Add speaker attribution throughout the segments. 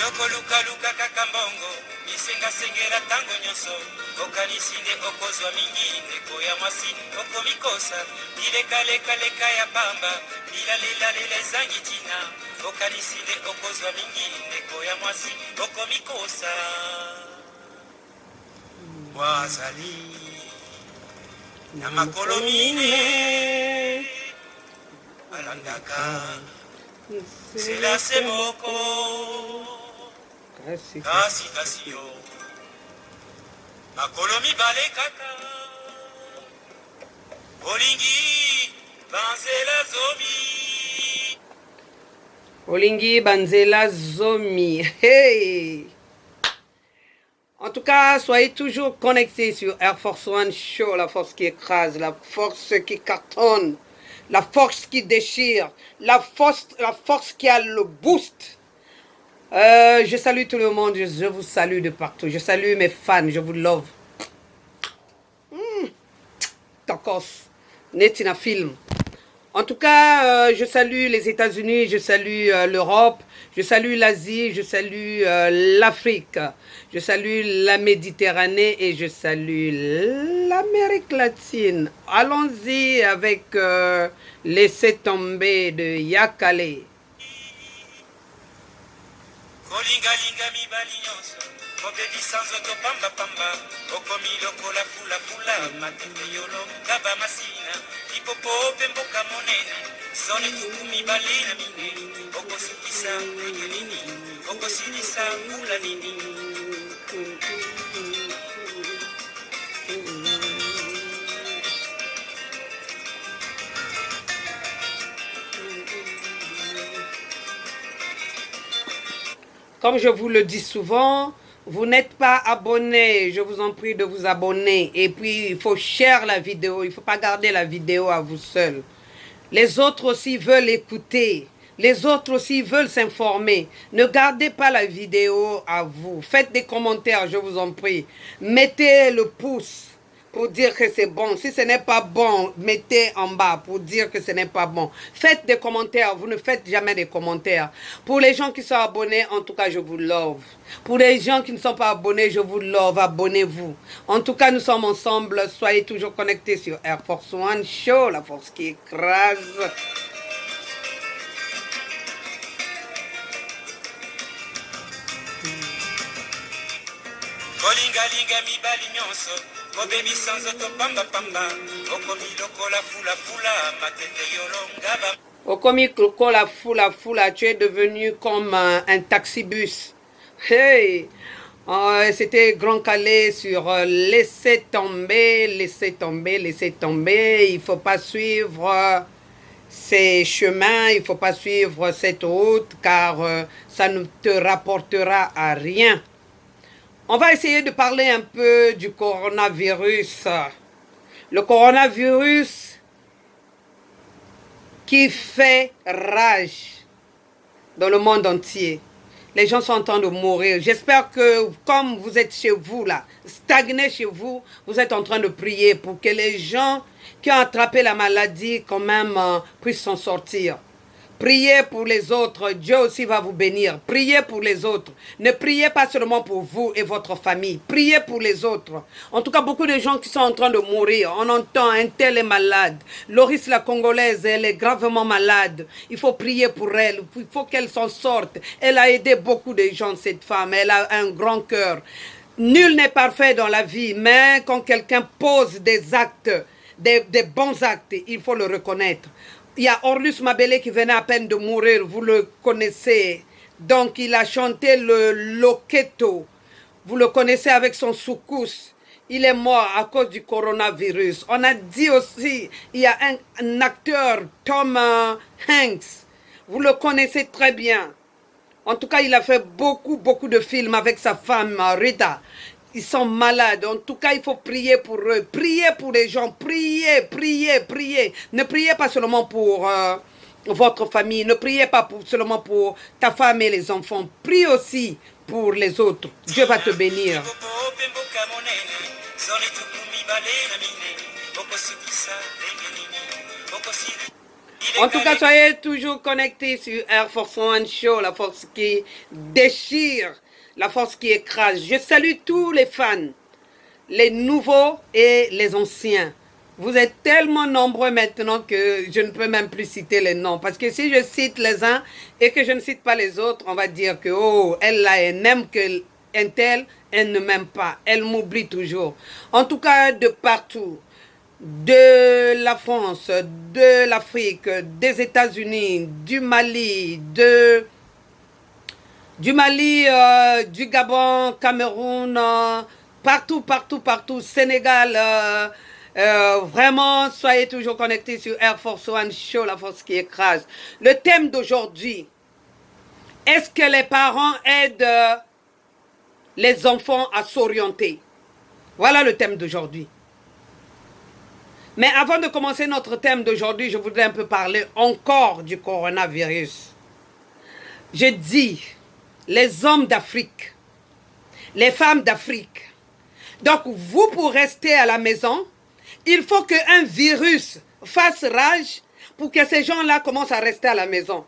Speaker 1: Yoko luka luka kakambongo, misenga sengera tango nyoso, okanisinde okozwa mingi, neko ya mwasi, okomikosa, ileka leka leka ya pamba, lila lila lila zangitina, okanisinde okozwa mingi, neko ya mwasi, okomikosa. Wazali, na makolomine, alandaka, sela semoko. Kasi kasi yo makolomi bale kaka olingi banzela zomi
Speaker 2: olingi banzela zomi. Hey, en tout cas, soyez toujours connectés sur Air Force One Show, la force qui écrase, la force qui cartonne, la force qui déchire, la force qui a le boost. Je salue tout le monde, je vous salue de partout. Je salue mes fans, je vous love. Tokos, Netina Film. En tout cas, je salue les États-Unis, je salue l'Europe, je salue l'Asie, je salue l'Afrique, je salue la Méditerranée et je salue l'Amérique latine. Allons-y avec Laissez tomber de Yakale.
Speaker 1: Kolinga linga mi bali nyonso Kobebi sanzo to pamba pamba Okomi loko la fula fula Matete yolo gaba masina Ipopo pemboka monene Zone tukumi bali na mine Oko sukisa ege nini Oko sinisa mula nini
Speaker 2: Comme je vous le dis souvent, vous n'êtes pas abonné, je vous en prie de vous abonner. Et puis, il faut share la vidéo, il ne faut pas garder la vidéo à vous seul. Les autres aussi veulent écouter, les autres aussi veulent s'informer. Ne gardez pas la vidéo à vous. Faites des commentaires, je vous en prie. Mettez le pouce pour dire que c'est bon. Si ce n'est pas bon, mettez en bas pour dire que ce n'est pas bon. Faites des commentaires. Vous ne faites jamais des commentaires. Pour les gens qui sont abonnés, en tout cas, je vous love. Pour les gens qui ne sont pas abonnés, je vous love. Abonnez-vous. En tout cas, nous sommes ensemble. Soyez toujours connectés sur Air Force One Show, la force qui écrase.
Speaker 1: Kolinga linga mi bali nyonso Kobebi sanzo to pamba pamba Okomi loko la fula fula Matete yolo ngaba
Speaker 2: Okomi loko la fula, tu es devenu comme un taxibus. Hey! C'était Grand Calais sur laissez tomber, laissez tomber, laissez tomber. Il ne faut pas suivre ces chemins, il ne faut pas suivre cette route car ça ne te rapportera à rien. On va essayer de parler un peu du coronavirus. Le coronavirus qui fait rage dans le monde entier. Les gens sont en train de mourir. J'espère que comme vous êtes chez vous là, stagnés chez vous, vous êtes en train de prier pour que les gens qui ont attrapé la maladie quand même puissent s'en sortir. Priez pour les autres, Dieu aussi va vous bénir. Priez pour les autres. Ne priez pas seulement pour vous et votre famille. Priez pour les autres. En tout cas, beaucoup de gens qui sont en train de mourir. On entend un tel est malade. Loris la Congolaise, elle est gravement malade. Il faut prier pour elle. Il faut qu'elle s'en sorte. Elle a aidé beaucoup de gens, cette femme. Elle a un grand cœur. Nul n'est parfait dans la vie, mais quand quelqu'un pose des actes, des bons actes, il faut le reconnaître. Il y a Orlus Mabele qui venait à peine de mourir, vous le connaissez. Donc il a chanté le Loketo. Vous le connaissez avec son soukous. Il est mort à cause du coronavirus. On a dit aussi, il y a un acteur, Tom Hanks. Vous le connaissez très bien. En tout cas, il a fait beaucoup de films avec sa femme Rita. Ils sont malades. En tout cas, il faut prier pour eux. Priez pour les gens. Priez, priez, priez. Ne priez pas seulement pour votre famille. Ne priez pas seulement pour ta femme et les enfants. Prie aussi pour les autres. Dieu va te bénir. En tout cas, soyez toujours connectés sur Air Force One Show, la force qui déchire, la force qui écrase. Je salue tous les fans, les nouveaux et les anciens. Vous êtes tellement nombreux maintenant que je ne peux même plus citer les noms. Parce que si je cite les uns et que je ne cite pas les autres, on va dire que, oh, elle là, elle n'aime que un tel, elle ne m'aime pas. Elle m'oublie toujours. En tout cas, de partout. De la France, de l'Afrique, des États-Unis, du Mali, du Gabon, Cameroun, partout, partout, partout, Sénégal. Vraiment, soyez toujours connectés sur Air Force One Show, la force qui écrase. Le thème d'aujourd'hui, est-ce que les parents aident les enfants à s'orienter? Voilà le thème d'aujourd'hui. Mais avant de commencer notre thème d'aujourd'hui, je voudrais un peu parler encore du coronavirus. Je dis, les hommes d'Afrique, les femmes d'Afrique. Donc, vous, pour rester à la maison, il faut qu'un virus fasse rage pour que ces gens-là commencent à rester à la maison.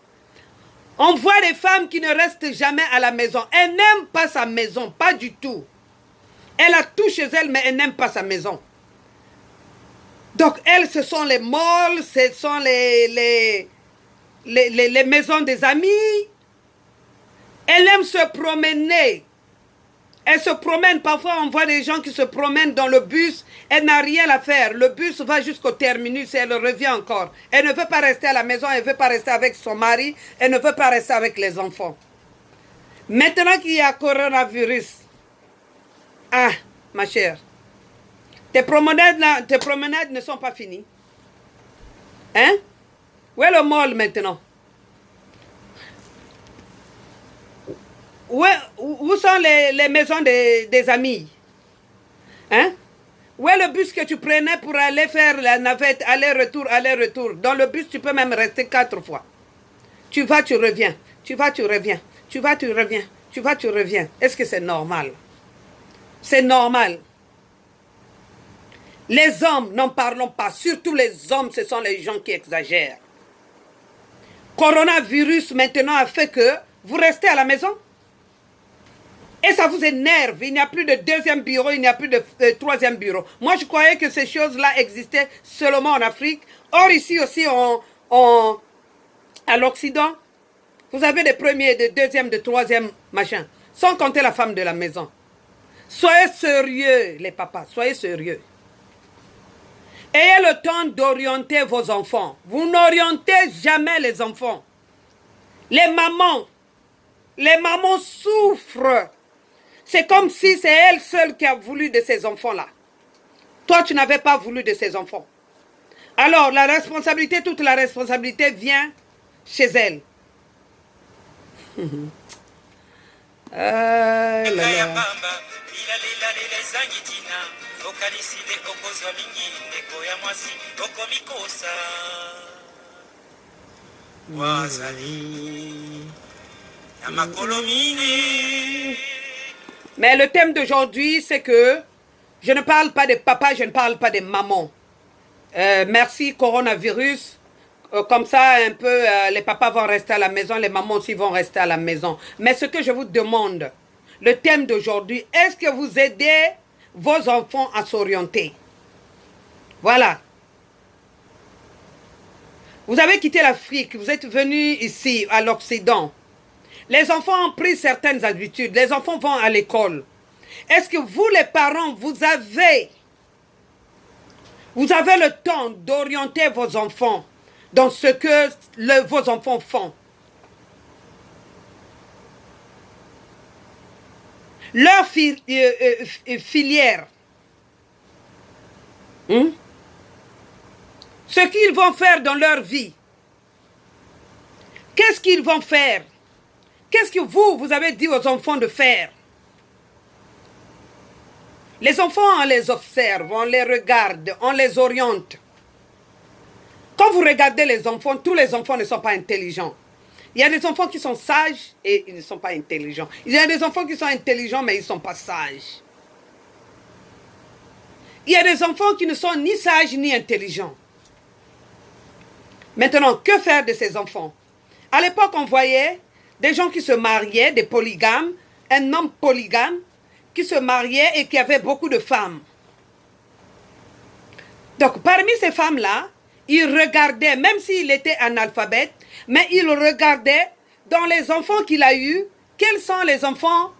Speaker 2: On voit des femmes qui ne restent jamais à la maison. Elles n'aiment pas sa maison, pas du tout. Elle a tout chez elle, mais elle n'aime pas sa maison. Donc, elles, ce sont les malls, ce sont les maisons des amis. Elle aime se promener. Elle se promène. Parfois, on voit des gens qui se promènent dans le bus. Elle n'a rien à faire. Le bus va jusqu'au terminus et elle revient encore. Elle ne veut pas rester à la maison. Elle ne veut pas rester avec son mari. Elle ne veut pas rester avec les enfants. Maintenant qu'il y a coronavirus. Ah, ma chère. Tes promenades ne sont pas finies. Hein? Où est le mall maintenant? Où sont les maisons des amis? Hein? Où est le bus que tu prenais pour aller faire la navette, aller-retour, aller-retour? Dans le bus, tu peux même rester 4 fois. Tu vas, tu reviens. Tu vas, tu reviens. Tu vas, tu reviens. Tu vas, tu reviens. Est-ce que c'est normal? C'est normal. Les hommes, n'en parlons pas. Surtout les hommes, ce sont les gens qui exagèrent. Coronavirus maintenant a fait que vous restez à la maison. Et ça vous énerve. Il n'y a plus de deuxième bureau, il n'y a plus de troisième bureau. Moi, je croyais que ces choses-là existaient seulement en Afrique. Or, ici aussi, à l'Occident, vous avez des premiers, de deuxième, de troisième, machin. Sans compter la femme de la maison. Soyez sérieux, les papas. Soyez sérieux. Ayez le temps d'orienter vos enfants. Vous n'orientez jamais les enfants. Les mamans souffrent. C'est comme si c'est elle seule qui a voulu de ces enfants-là. Toi, tu n'avais pas voulu de ces enfants. Alors, la responsabilité, toute la responsabilité vient chez elle. Mais le thème d'aujourd'hui, c'est que je ne parle pas des papas, je ne parle pas des mamans. Merci coronavirus. Comme ça, un peu, les papas vont rester à la maison, les mamans aussi vont rester à la maison. Mais ce que je vous demande, le thème d'aujourd'hui, est-ce que vous aidez vos enfants à s'orienter? Voilà. Vous avez quitté l'Afrique, vous êtes venus ici, à l'Occident. Les enfants ont pris certaines habitudes, les enfants vont à l'école. Est-ce que vous, les parents, vous avez le temps d'orienter vos enfants dans ce que vos enfants font? Leur filière. Ce qu'ils vont faire dans leur vie. Qu'est-ce qu'ils vont faire? Qu'est-ce que vous avez dit aux enfants de faire? Les enfants, on les observe, on les regarde, on les oriente. Quand vous regardez les enfants, tous les enfants ne sont pas intelligents. Il y a des enfants qui sont sages et ils ne sont pas intelligents. Il y a des enfants qui sont intelligents mais ils ne sont pas sages. Il y a des enfants qui ne sont ni sages ni intelligents. Maintenant, que faire de ces enfants? À l'époque, on voyait des gens qui se mariaient, des polygames, un homme polygame qui se mariait et qui avait beaucoup de femmes. Donc, parmi ces femmes-là, il regardait, même s'il était analphabète, mais il regardait dans les enfants qu'il a eus, quels sont les enfants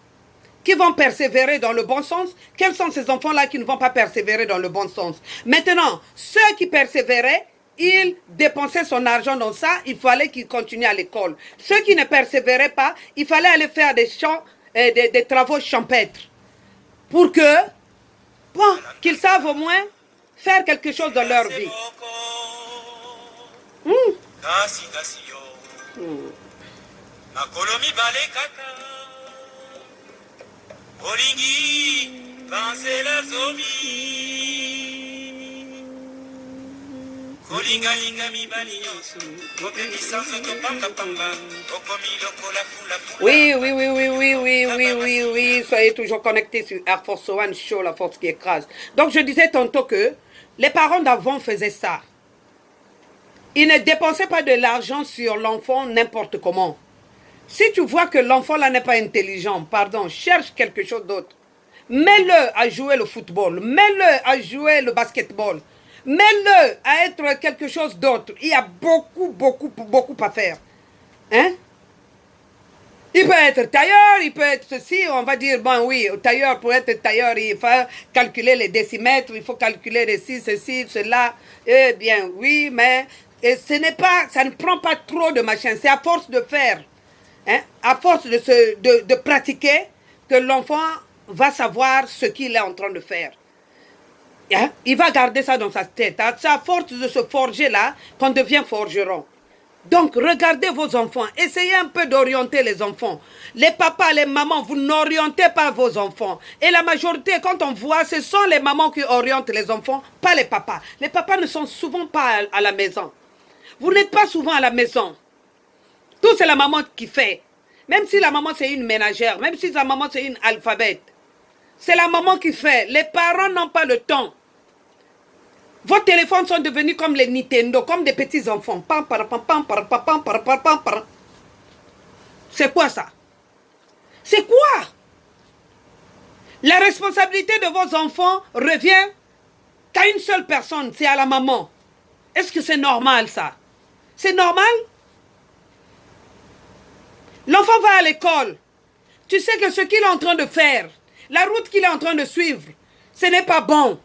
Speaker 2: qui vont persévérer dans le bon sens, quels sont ces enfants-là qui ne vont pas persévérer dans le bon sens. Maintenant, ceux qui persévéraient, il dépensait son argent dans ça, il fallait qu'il continue à l'école. Ceux qui ne persévéraient pas, il fallait aller faire des travaux champêtres pour que, bon, qu'ils savent au moins faire quelque chose dans leur vie. Oui, oui, oui, oui, oui, oui, oui, oui, oui. Soyez toujours connectés sur Air Force One Show, la force qui écrase. Donc, je disais tantôt que les parents d'avant faisaient ça. Ils ne dépensaient pas de l'argent sur l'enfant n'importe comment. Si tu vois que l'enfant là n'est pas intelligent, pardon, cherche quelque chose d'autre. Mets-le à jouer le football, mets-le à jouer le basketball, mets-le à être quelque chose d'autre. Il y a beaucoup, beaucoup, beaucoup à faire. Hein? Il peut être tailleur, il peut être ceci, on va dire, bon oui, tailleur, pour être tailleur, il faut calculer les décimètres, il faut calculer les ceci, cela. Eh bien, oui, mais ce n'est pas, ça ne prend pas trop de machin, c'est à force de faire, hein, à force de pratiquer, que l'enfant va savoir ce qu'il est en train de faire. Hein? Il va garder ça dans sa tête. C'est à force de se forger là qu'on devient forgeron. Donc, regardez vos enfants. Essayez un peu d'orienter les enfants. Les papas, les mamans, vous n'orientez pas vos enfants. Et la majorité, quand on voit, ce sont les mamans qui orientent les enfants, pas les papas. Les papas ne sont souvent pas à la maison. Vous n'êtes pas souvent à la maison. Tout, c'est la maman qui fait. Même si la maman, c'est une ménagère, même si la maman, c'est une alphabète. C'est la maman qui fait. Les parents n'ont pas le temps. Vos téléphones sont devenus comme les Nintendo, comme des petits enfants. C'est quoi ça? C'est quoi? La responsabilité de vos enfants revient qu'à une seule personne, c'est à la maman. Est-ce que c'est normal ça? C'est normal? L'enfant va à l'école. Tu sais que ce qu'il est en train de faire, la route qu'il est en train de suivre, ce n'est pas bon.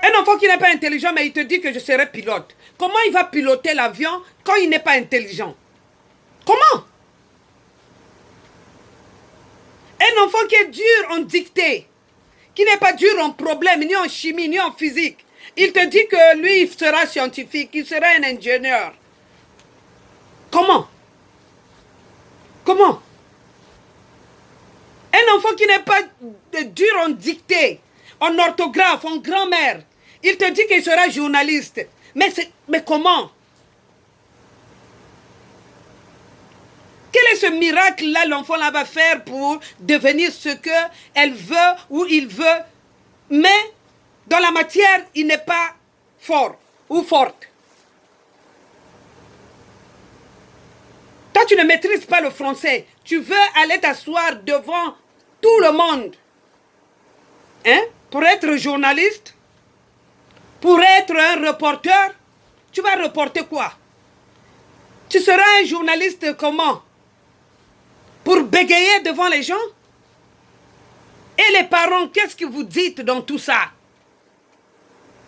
Speaker 2: Un enfant qui n'est pas intelligent, mais il te dit que je serai pilote. Comment il va piloter l'avion quand il n'est pas intelligent? Comment? Un enfant qui est dur en dictée, qui n'est pas dur en problème, ni en chimie, ni en physique. Il te dit que lui, il sera scientifique, il sera un ingénieur. Comment? Comment? Un enfant qui n'est pas dur en dictée, en orthographe, en grammaire, il te dit qu'il sera journaliste. Mais comment? Quel est ce miracle-là l'enfant-là va faire pour devenir ce qu'elle veut ou il veut, mais dans la matière, il n'est pas fort ou forte? Toi, tu ne maîtrises pas le français. Tu veux aller t'asseoir devant tout le monde. Hein? Pour être journaliste, pour être un reporter, tu vas reporter quoi? Tu seras un journaliste comment? Pour bégayer devant les gens? Et les parents, qu'est-ce que vous dites dans tout ça?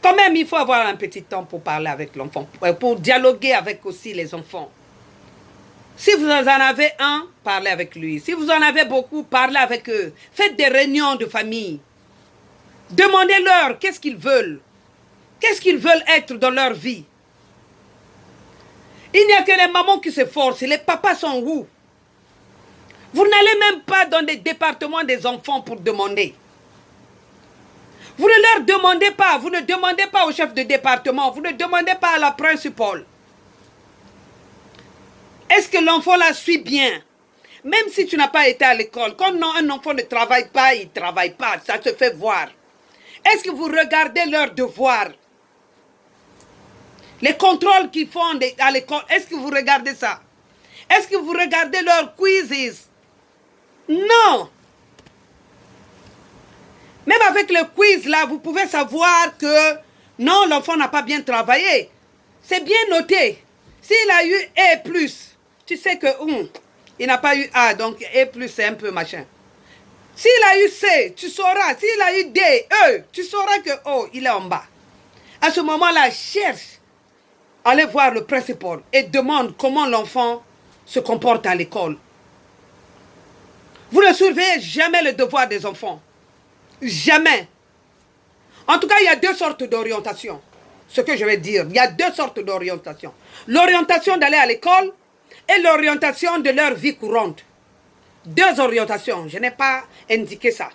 Speaker 2: Quand même, il faut avoir un petit temps pour parler avec l'enfant, pour dialoguer avec aussi les enfants. Si vous en avez un, parlez avec lui. Si vous en avez beaucoup, parlez avec eux. Faites des réunions de famille. Demandez-leur qu'est-ce qu'ils veulent. Qu'est-ce qu'ils veulent être dans leur vie. Il n'y a que les mamans qui se forcent. Les papas sont où? Vous n'allez même pas dans les départements des enfants pour demander. Vous ne leur demandez pas. Vous ne demandez pas au chef de département. Vous ne demandez pas à la principale. Est-ce que l'enfant la suit bien? Même si tu n'as pas été à l'école, quand un enfant ne travaille pas, il ne travaille pas. Ça se fait voir. Est-ce que vous regardez leurs devoirs? Les contrôles qu'ils font à l'école, est-ce que vous regardez ça? Est-ce que vous regardez leurs quizzes? Non. Même avec le quiz là, vous pouvez savoir que non, l'enfant n'a pas bien travaillé. C'est bien noté. S'il a eu A+, tu sais que il n'a pas eu A, donc A+, c'est un peu machin. S'il a eu C, tu sauras. S'il a eu D, E, tu sauras que il est en bas. À ce moment-là, cherche, allez voir le principal et demande comment l'enfant se comporte à l'école. Vous ne surveillez jamais le devoir des enfants. Jamais. En tout cas, il y a deux sortes d'orientation. Ce que je vais dire, il y a deux sortes d'orientation. L'orientation d'aller à l'école et l'orientation de leur vie courante. Deux orientations. Je n'ai pas indiqué ça.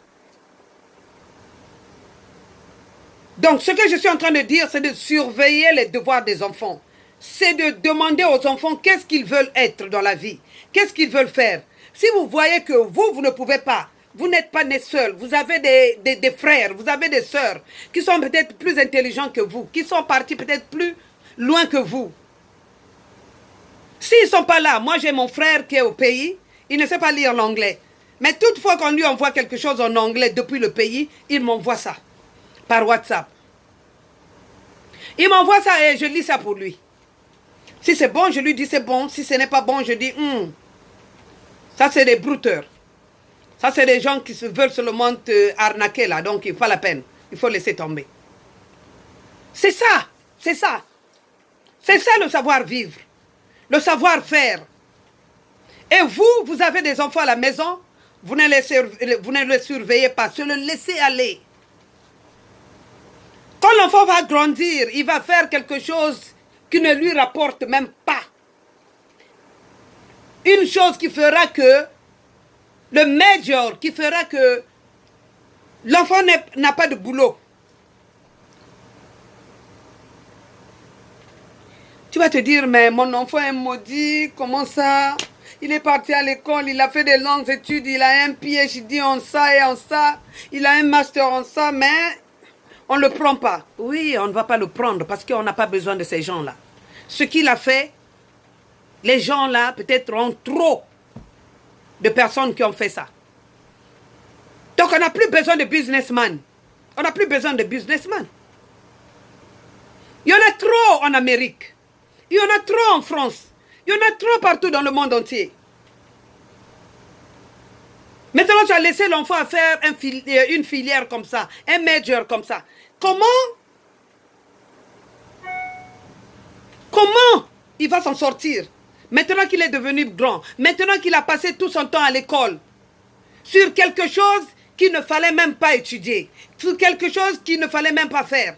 Speaker 2: Donc, ce que je suis en train de dire, c'est de surveiller les devoirs des enfants. C'est de demander aux enfants qu'est-ce qu'ils veulent être dans la vie. Qu'est-ce qu'ils veulent faire. Si vous voyez que vous ne pouvez pas, vous n'êtes pas né seul, vous avez des frères, vous avez des sœurs qui sont peut-être plus intelligents que vous, qui sont partis peut-être plus loin que vous. S'ils ne sont pas là, moi j'ai mon frère qui est au pays, il ne sait pas lire l'anglais. Mais toutefois qu'on lui envoie quelque chose en anglais depuis le pays, il m'envoie ça par WhatsApp. Il m'envoie ça et je lis ça pour lui. Si c'est bon, je lui dis c'est bon. Si ce n'est pas bon, je dis ça c'est des brouteurs. Ça c'est des gens qui veulent seulement te arnaquer là. Donc il faut pas la peine. Il faut laisser tomber. C'est ça. C'est ça. C'est ça le savoir-vivre. Le savoir-faire. Et vous avez des enfants à la maison. Vous ne les surveillez pas. Se le laissez aller. Quand l'enfant va grandir, il va faire quelque chose qui ne lui rapporte même pas. Une chose qui fera que, le major qui fera que l'enfant n'a pas de boulot. Tu vas te dire, mais mon enfant est maudit, comment ça? Il est parti à l'école, il a fait des longues études, il a un PhD en ça et en ça, il a un master en ça, mais on ne le prend pas. Oui, on ne va pas le prendre parce qu'on n'a pas besoin de ces gens-là. Ce qu'il a fait, les gens-là peut-être ont trop de personnes qui ont fait ça. Donc on n'a plus besoin de businessmen. On n'a plus besoin de businessmen. Il y en a trop en Amérique. Il y en a trop en France. Il y en a trop partout dans le monde entier. Maintenant, tu as laissé l'enfant faire une filière comme ça, un major comme ça. Comment il va s'en sortir? Maintenant qu'il est devenu grand, maintenant qu'il a passé tout son temps à l'école, sur quelque chose qu'il ne fallait même pas étudier, sur quelque chose qu'il ne fallait même pas faire.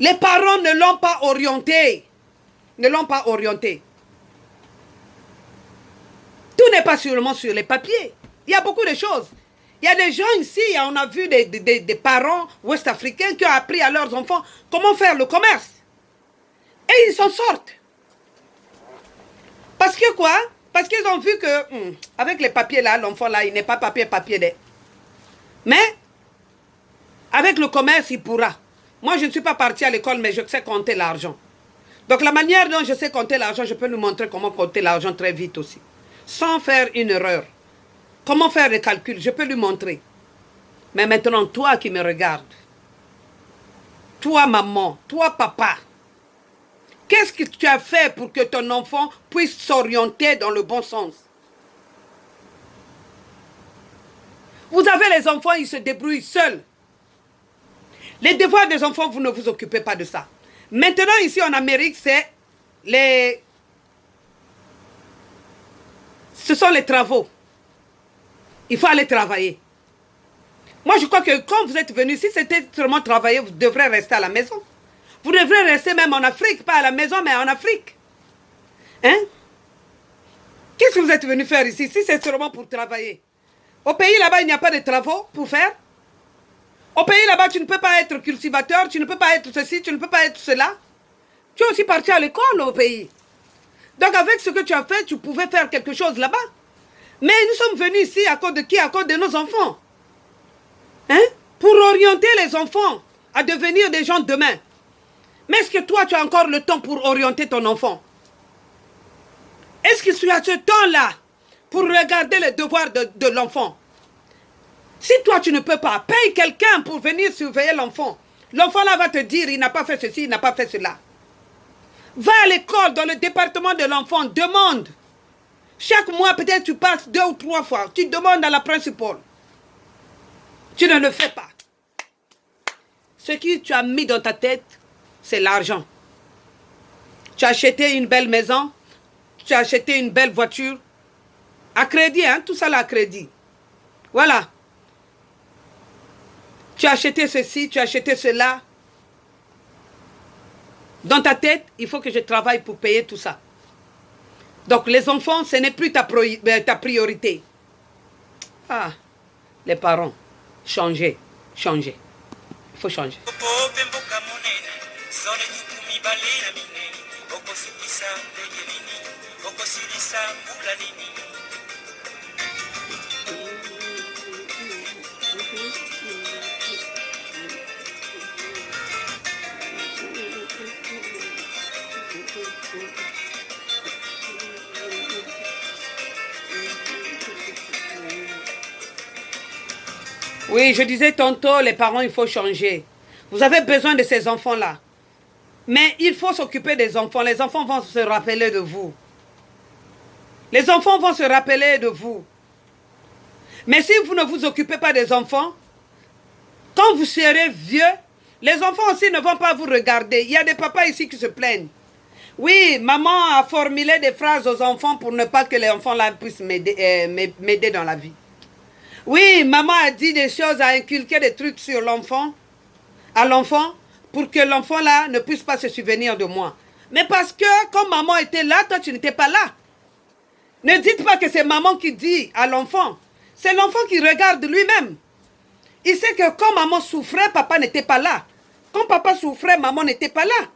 Speaker 2: Les parents ne l'ont pas orienté. Ne l'ont pas orienté. Tout n'est pas seulement sur les papiers. Il y a beaucoup de choses. Il y a des gens ici, on a vu des parents ouest-africains qui ont appris à leurs enfants comment faire le commerce. Et ils s'en sortent. Parce que quoi? Parce qu'ils ont vu que, avec les papiers là, l'enfant là, il n'est pas papier. Mais, avec le commerce, il pourra. Moi, je ne suis pas partie à l'école, mais je sais compter l'argent. Donc, la manière dont je sais compter l'argent, je peux lui montrer comment compter l'argent très vite aussi. Sans faire une erreur. Comment faire les calculs, je peux lui montrer. Mais maintenant, toi qui me regardes, toi maman, toi papa, qu'est-ce que tu as fait pour que ton enfant puisse s'orienter dans le bon sens? Vous avez les enfants, ils se débrouillent seuls. Les devoirs des enfants, vous ne vous occupez pas de ça. Maintenant, ici en Amérique, ce sont les travaux. Il faut aller travailler. Moi, je crois que quand vous êtes venu, si c'était seulement travailler, vous devrez rester à la maison. Vous devrez rester même en Afrique, pas à la maison, mais en Afrique. Hein? Qu'est-ce que vous êtes venu faire ici, si c'est seulement pour travailler? Au pays là-bas, il n'y a pas de travaux pour faire. Au pays là-bas, tu ne peux pas être cultivateur, tu ne peux pas être ceci, tu ne peux pas être cela. Tu es aussi parti à l'école au pays. Donc avec ce que tu as fait, tu pouvais faire quelque chose là-bas. Mais nous sommes venus ici à cause de qui? À cause de nos enfants. Hein? Pour orienter les enfants à devenir des gens demain. Mais est-ce que toi, tu as encore le temps pour orienter ton enfant? Est-ce que tu as ce temps-là pour regarder les devoirs de l'enfant? Si toi, tu ne peux pas, paye quelqu'un pour venir surveiller l'enfant. L'enfant là va te dire, il n'a pas fait ceci, il n'a pas fait cela. Va à l'école, dans le département de l'enfant, demande. Chaque mois, peut-être tu passes 2 ou 3 fois. Tu demandes à la principale. Tu ne le fais pas. Ce que tu as mis dans ta tête, c'est l'argent. Tu as acheté une belle maison, tu as acheté une belle voiture. À crédit, hein, tout ça là à crédit. Voilà. Tu as acheté ceci, tu as acheté cela. Dans ta tête, il faut que je travaille pour payer tout ça. Donc les enfants, ce n'est plus ta priorité. Ah, les parents, changez, changez. Il faut changer. Oui, je disais tantôt, les parents, il faut changer. Vous avez besoin de ces enfants-là. Mais il faut s'occuper des enfants. Les enfants vont se rappeler de vous. Les enfants vont se rappeler de vous. Mais si vous ne vous occupez pas des enfants, quand vous serez vieux, les enfants aussi ne vont pas vous regarder. Il y a des papas ici qui se plaignent. Oui, maman a formulé des phrases aux enfants pour ne pas que les enfants-là puissent m'aider dans la vie. Oui, maman a dit des choses, a inculqué des trucs sur l'enfant, à l'enfant, pour que l'enfant-là ne puisse pas se souvenir de moi. Mais parce que quand maman était là, toi tu n'étais pas là. Ne dites pas que c'est maman qui dit à l'enfant. C'est l'enfant qui regarde lui-même. Il sait que quand maman souffrait, papa n'était pas là. Quand papa souffrait, maman n'était pas là.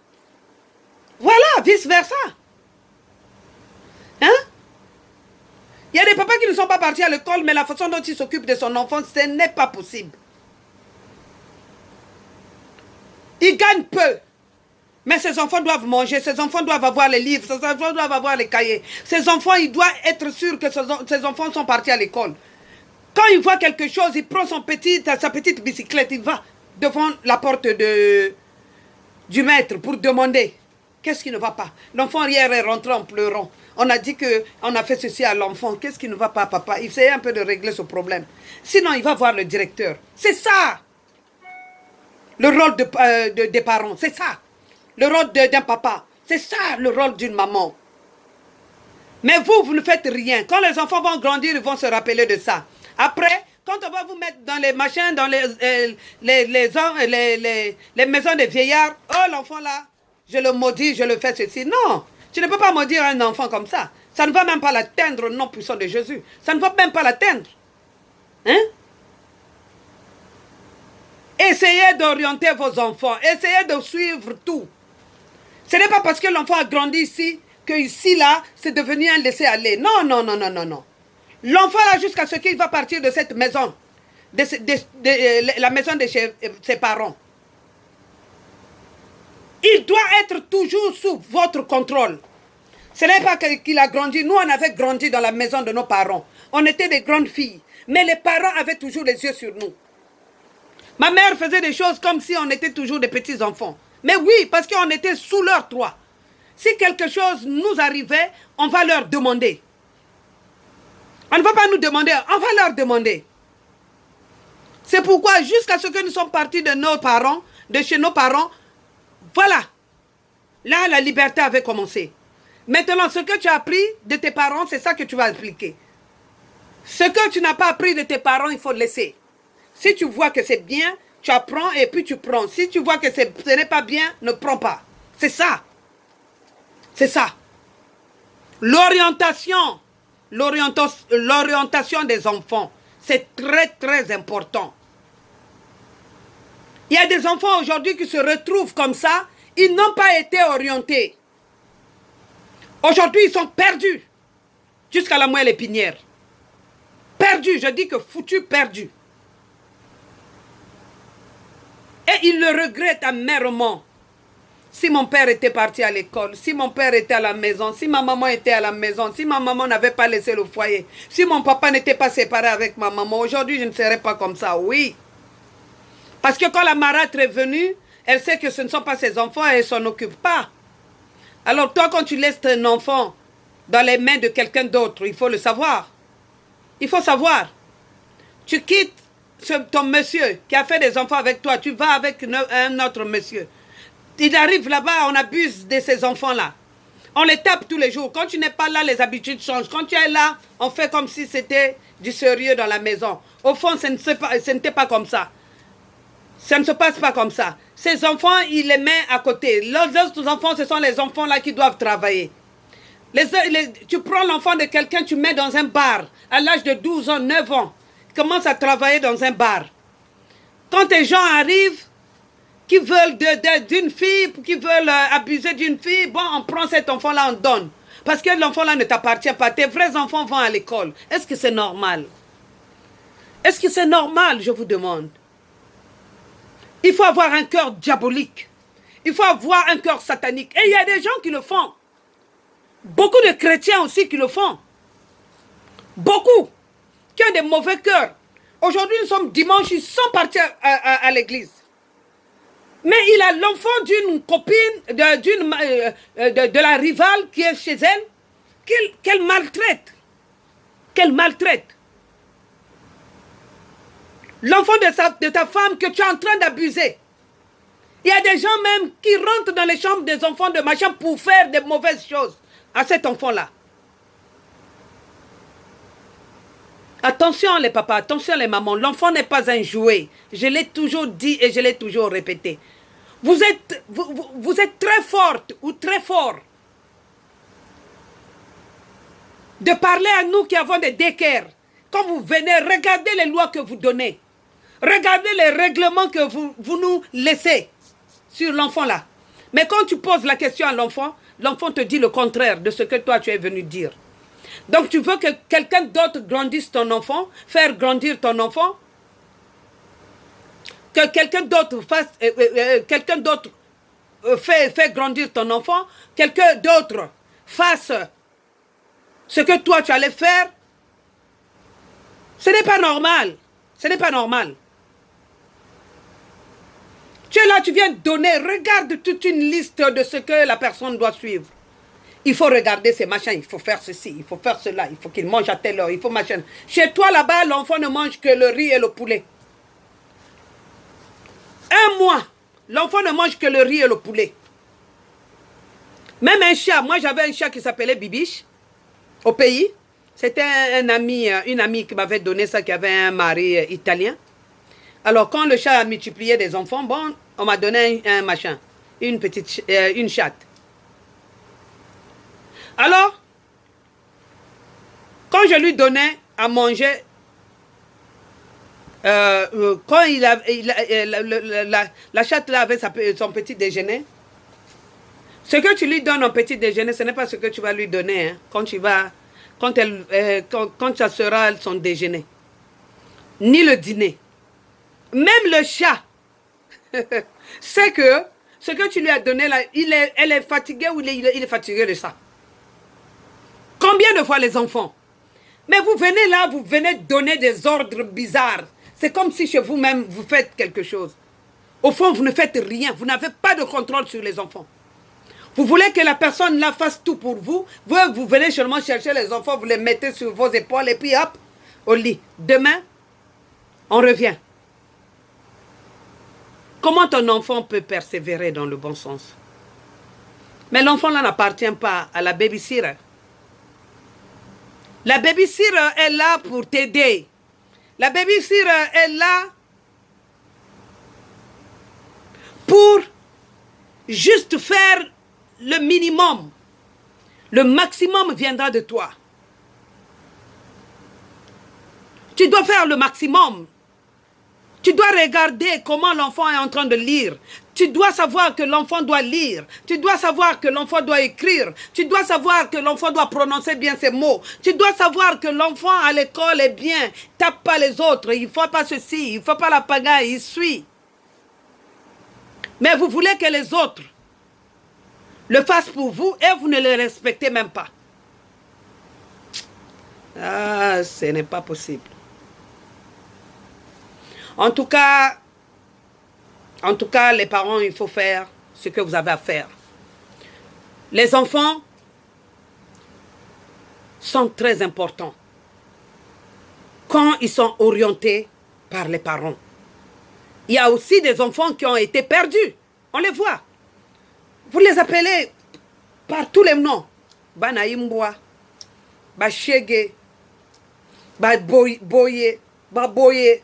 Speaker 2: Voilà, vice-versa. Hein? Il y a des papas qui ne sont pas partis à l'école, mais la façon dont ils s'occupent de son enfant, ce n'est pas possible. Ils gagnent peu. Mais ces enfants doivent manger, ces enfants doivent avoir les livres, ces enfants doivent avoir les cahiers. Ces enfants, il doit être sûr que ces enfants sont partis à l'école. Quand il voit quelque chose, il prend sa petite bicyclette, il va devant la porte du maître pour demander. Qu'est-ce qui ne va pas? L'enfant hier est rentré en pleurant. On a dit qu'on a fait ceci à l'enfant. Qu'est-ce qui ne va pas, papa? Il essayait un peu de régler ce problème. Sinon, il va voir le directeur. C'est ça, le rôle des parents. C'est ça, le rôle d'un papa. C'est ça, le rôle d'une maman. Mais vous ne faites rien. Quand les enfants vont grandir, ils vont se rappeler de ça. Après, quand on va vous mettre dans les machins, dans les maisons des vieillards, oh, l'enfant là, je le maudis, je le fais ceci. Non, tu ne peux pas maudire un enfant comme ça. Ça ne va même pas l'atteindre au nom puissant de Jésus. Ça ne va même pas l'atteindre. Hein? Essayez d'orienter vos enfants. Essayez de suivre tout. Ce n'est pas parce que l'enfant a grandi ici que ici, là, c'est devenu un laisser-aller. Non, non, non, non, non, non. L'enfant, là, jusqu'à ce qu'il va partir de cette maison, de la maison de ses parents, il doit être toujours sous votre contrôle. Ce n'est pas qu'il a grandi. Nous, on avait grandi dans la maison de nos parents. On était des grandes filles. Mais les parents avaient toujours les yeux sur nous. Ma mère faisait des choses comme si on était toujours des petits-enfants. Mais oui, parce qu'on était sous leur toit. Si quelque chose nous arrivait, on va leur demander. On ne va pas nous demander, on va leur demander. C'est pourquoi, jusqu'à ce que nous sommes partis de nos parents, de chez nos parents, voilà. Là, la liberté avait commencé. Maintenant, ce que tu as appris de tes parents, c'est ça que tu vas appliquer. Ce que tu n'as pas appris de tes parents, il faut le laisser. Si tu vois que c'est bien, tu apprends et puis tu prends. Si tu vois que ce n'est pas bien, ne prends pas. C'est ça. C'est ça. L'orientation. L'orientation des enfants, c'est très, très important. Il y a des enfants aujourd'hui qui se retrouvent comme ça, ils n'ont pas été orientés. Aujourd'hui, ils sont perdus, jusqu'à la moelle épinière. Perdus, je dis que foutus, perdus. Et ils le regrettent amèrement. Si mon père était parti à l'école, si mon père était à la maison, si ma maman était à la maison, si ma maman n'avait pas laissé le foyer, si mon papa n'était pas séparé avec ma maman, aujourd'hui je ne serais pas comme ça, oui. Parce que quand la marâtre est venue, elle sait que ce ne sont pas ses enfants et elle ne s'en occupe pas. Alors toi, quand tu laisses ton enfant dans les mains de quelqu'un d'autre, il faut le savoir. Il faut savoir. Tu quittes ton monsieur qui a fait des enfants avec toi, tu vas avec un autre monsieur. Il arrive là-bas, on abuse de ces enfants-là. On les tape tous les jours. Quand tu n'es pas là, les habitudes changent. Quand tu es là, on fait comme si c'était du sérieux dans la maison. Au fond, ce n'était pas comme ça. Ça ne se passe pas comme ça. Ces enfants, il les met à côté. Les autres enfants, ce sont les enfants-là qui doivent travailler. Tu prends l'enfant de quelqu'un, tu mets dans un bar. À l'âge de 12 ans, 9 ans, commence à travailler dans un bar. Quand les gens arrivent, qui veulent d'une fille, qui veulent abuser d'une fille, bon, on prend cet enfant-là, on donne. Parce que l'enfant-là ne t'appartient pas. Tes vrais enfants vont à l'école. Est-ce que c'est normal? Est-ce que c'est normal, je vous demande? Il faut avoir un cœur diabolique. Il faut avoir un cœur satanique. Et il y a des gens qui le font. Beaucoup de chrétiens aussi qui le font. Beaucoup. Qui ont des mauvais cœurs. Aujourd'hui, nous sommes dimanche, ils sont partis à l'église. Mais il a l'enfant d'une copine, de la rivale qui est chez elle, qu'elle maltraite. Qu'elle maltraite. L'enfant de ta femme que tu es en train d'abuser. Il y a des gens même qui rentrent dans les chambres des enfants de machin pour faire des mauvaises choses à cet enfant-là. Attention les papas, attention les mamans, l'enfant n'est pas un jouet. Je l'ai toujours dit et je l'ai toujours répété. Vous êtes très forte ou très fort de parler à nous qui avons des décaires. Quand vous venez, regardez les lois que vous donnez. Regardez les règlements que vous nous laissez sur l'enfant là. Mais quand tu poses la question à l'enfant, l'enfant te dit le contraire de ce que toi tu es venu dire. Donc tu veux que quelqu'un d'autre grandisse ton enfant, faire grandir ton enfant, que quelqu'un d'autre fasse, fait grandir ton enfant, quelqu'un d'autre fasse ce que toi tu allais faire. Ce n'est pas normal. Ce n'est pas normal. Tu es là, tu viens donner, regarde toute une liste de ce que la personne doit suivre. Il faut regarder ces machins, il faut faire ceci, il faut faire cela, il faut qu'il mange à telle heure, il faut machin. Chez toi là-bas, l'enfant ne mange que le riz et le poulet. Un mois, l'enfant ne mange que le riz et le poulet. Même un chat, moi j'avais un chat qui s'appelait Bibiche, au pays. C'était une amie qui m'avait donné ça, qui avait un mari italien. Alors quand le chat a multiplié des enfants, bon, on m'a donné un machin, une chatte. Alors, quand je lui donnais à manger, quand la chatte là avait son petit déjeuner, ce que tu lui donnes en petit déjeuner, ce n'est pas ce que tu vas lui donner hein, quand ça sera son déjeuner. Ni le dîner. Même le chat sait que ce que tu lui as donné là, elle est fatiguée ou il est fatigué de ça. Combien de fois les enfants? Mais vous venez là, vous venez donner des ordres bizarres. C'est comme si chez vous-même, vous faites quelque chose. Au fond, vous ne faites rien. Vous n'avez pas de contrôle sur les enfants. Vous voulez que la personne là fasse tout pour vous. Vous venez seulement chercher les enfants, vous les mettez sur vos épaules et puis hop, au lit. Demain, on revient. Comment ton enfant peut persévérer dans le bon sens? Mais l'enfant là n'appartient pas à la babysitter. La babysitter est là pour t'aider. La babysitter est là pour juste faire le minimum. Le maximum viendra de toi. Tu dois faire le maximum. Tu dois regarder comment l'enfant est en train de lire. Tu dois savoir que l'enfant doit lire. Tu dois savoir que l'enfant doit écrire. Tu dois savoir que l'enfant doit prononcer bien ses mots. Tu dois savoir que l'enfant à l'école est bien. Tape pas les autres. Il ne faut pas ceci. Il ne faut pas la pagaille. Il suit. Mais vous voulez que les autres le fasse pour vous et vous ne le respectez même pas. Ah, ce n'est pas possible. En tout cas, les parents, il faut faire ce que vous avez à faire. Les enfants sont très importants quand ils sont orientés par les parents. Il y a aussi des enfants qui ont été perdus. On les voit. Vous les appelez par tous les noms. Banaïmboa, Bachege, Baboye, Baboye.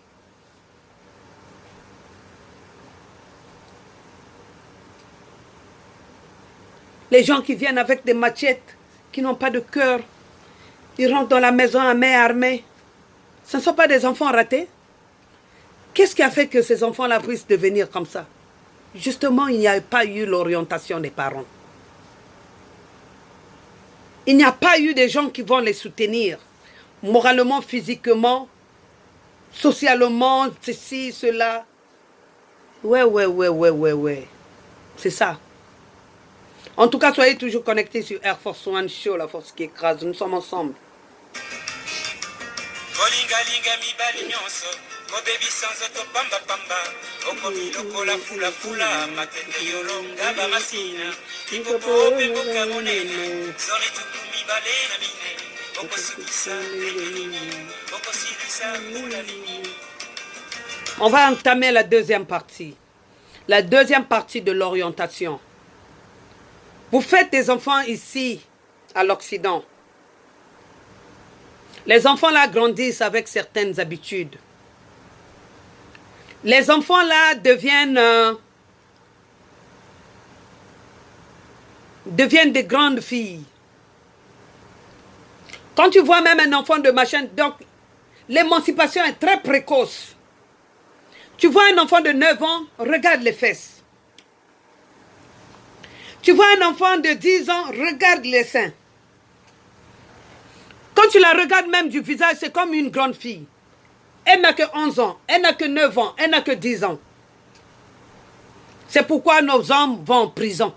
Speaker 2: Les gens qui viennent avec des machettes, qui n'ont pas de cœur, ils rentrent dans la maison à main armée. Ce ne sont pas des enfants ratés. Qu'est-ce qui a fait que ces enfants-là puissent devenir comme ça? Justement, il n'y a pas eu l'orientation des parents. Il n'y a pas eu des gens qui vont les soutenir, moralement, physiquement, socialement, ceci, cela. Ouais. C'est ça. En tout cas, soyez toujours connectés sur Air Force One Show, la force qui écrase. Nous sommes ensemble. On va entamer la deuxième partie. La deuxième partie de l'orientation. Vous faites des enfants ici, à l'Occident. Les enfants là grandissent avec certaines habitudes. Les enfants là deviennent des grandes filles. Quand tu vois même un enfant de machin, donc l'émancipation est très précoce. Tu vois un enfant de 9 ans, regarde les fesses. Tu vois un enfant de 10 ans, regarde les seins. Quand tu la regardes même du visage, c'est comme une grande fille. Elle n'a que 11 ans, elle n'a que 9 ans, elle n'a que 10 ans. C'est pourquoi nos hommes vont en prison.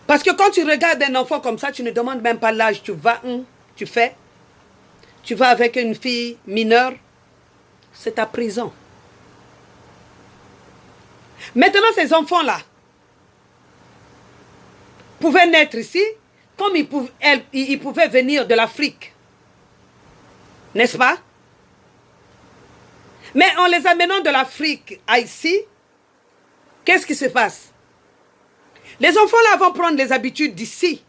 Speaker 2: Parce que quand tu regardes un enfant comme ça, tu ne demandes même pas l'âge. Tu vas, tu fais. Tu vas avec une fille mineure, c'est ta prison. Maintenant, ces enfants-là pouvaient naître ici, comme ils pouvaient venir de l'Afrique. N'est-ce pas? Mais en les amenant de l'Afrique à ici, qu'est-ce qui se passe? Les enfants-là vont prendre les habitudes d'ici,